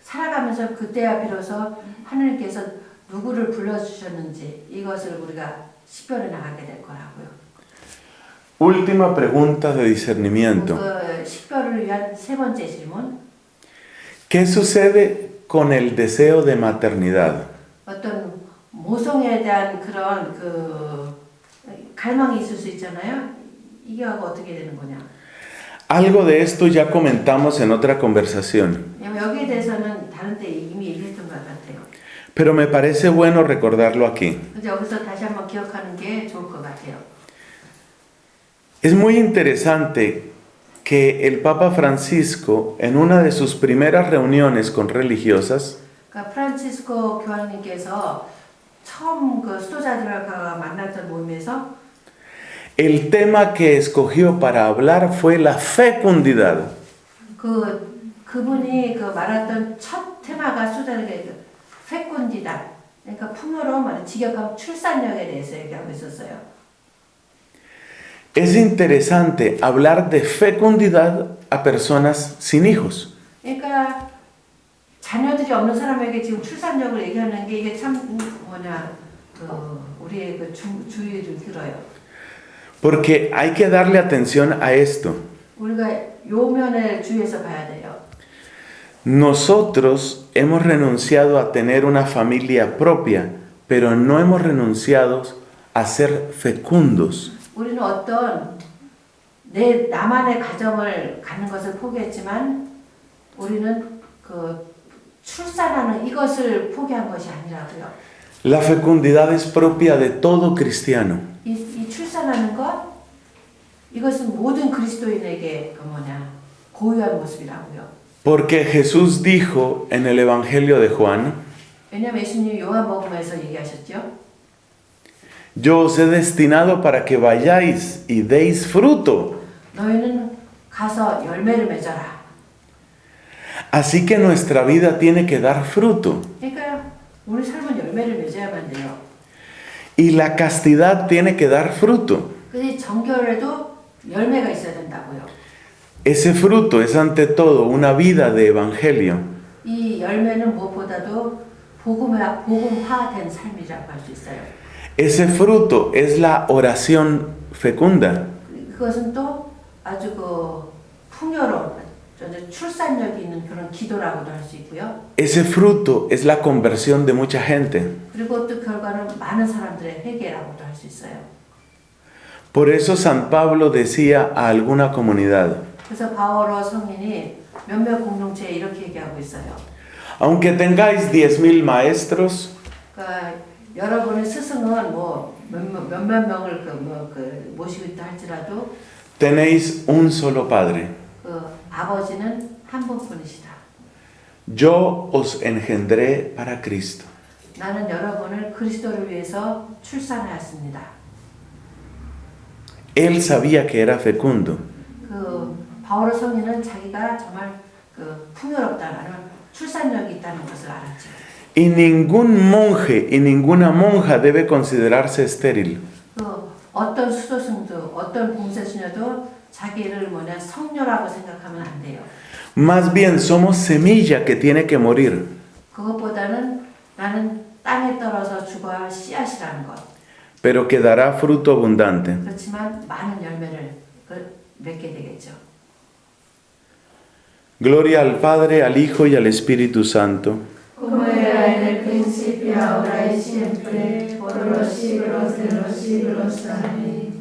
살아가면서 그때야 비로소 하나님께서 누구를 불러주셨는지 이것을 우리가 식별해 나가게 될 거라고요. Última pregunta de discernimiento. 식별을 위한 세 번째 질문. ¿Qué sucede con el deseo de maternidad? 어떤 모성에 대한 그런 갈망이 있을 수 있잖아요. 이게 어떻게 되는 거냐? Algo de esto ya comentamos en otra conversación, 여기에 대해서는 다른 때 이미 얘기했던 것 같아요. pero me parece bueno recordarlo aquí. 여기서 다시 한번 기억하는 게 좋을 것 같아요. Es muy interesante que el Papa Francisco, en una de sus primeras reuniones con religiosas, 프란치스코 교황님께서 처음 수도자들과 만났던 모임에서 el tema que escogió para hablar fue la fecundidad. 그분이 말했던 첫 테마가 수도자들에게 fecundidad, 그러니까 풍요로 말하는 직역하면 출산력에 대해서 얘기하고 있었어요. Es interesante hablar de fecundidad a personas sin hijos. 그러니까 자녀들이 없는 사람에게 지금 출산력을 얘기하는 게 이게 참 우리의 주의를 들어요. Porque hay que darle atención a esto. 우리가 요 면을 주의해서 봐야 돼요. Nosotros hemos renunciado a tener una familia propia, pero no hemos renunciado a ser fecundos. 우리는 어떤 나만의 가정을 갖는 것을 포기했지만 우리는 그 출산하는 이것을 포기한 것이 아니라고요. La fecundidad es propia de todo cristiano. 이 출산하는 것 이것은 모든 그리스도인에게 고유한 모습이라고요. Porque Jesús dijo en el Evangelio de Juan, 왜냐하면 예수님이 요한복음에서 얘기하셨죠. yo os he destinado para que vayáis y deis fruto. 너희는 가서 열매를 맺어라. Así que nuestra vida tiene que dar fruto. 그러니까 우리 삶은 열매를 맺어야만 돼요. Y la castidad tiene que dar fruto. 그래서 정결에도 열매가 있어야 된다고요. Ese fruto es ante todo una vida de evangelio. 이 열매는 무엇보다도 복음화된 삶이라고 할 수 있어요. Ese fruto es la oración fecunda. 그것은 또 아주 풍요로운 출산력이 있는 그런 기도라고도 할 수 있고요. Ese fruto es la conversión de mucha gente. 그리고 또 결과는 많은 사람들의 회개라고도 할 수 있어요. Por eso San Pablo decía a alguna comunidad, 그래서 바오로 성인이 몇몇 공동체에 이렇게 얘기하고 있어요. aunque tengáis 10,000 maestros, 그러니까 여러분의 스승은 몇몇 명을 모시고 있다 할지라도 tenéis un solo Padre. 아버지는 한 분뿐이시다. Yo os engendré para Cristo. 나는 여러분을 그리스도를 위해서 출산하였습니다. Él sabía que era fecundo. 바오로 성인은 자기가 정말 풍요롭다는 출산력이 있다는 것을 알았죠. Y ningún monje y ninguna monja debe considerarse estéril. 어떤 수도승도 어떤 봉쇄수녀도 자기를 성녀라고 생각하면 안 돼요. Más bien somos semilla que tiene que morir. 그것보다는 나는 땅에 떨어져 죽어야 할 씨앗이라는 것. Pero que dará fruto abundante. 그렇지만 많은 열매를 맺게 되겠죠. Gloria al Padre, al Hijo y al Espíritu Santo. Como era en el principio, ahora y siempre, por los siglos de los siglos. Amén.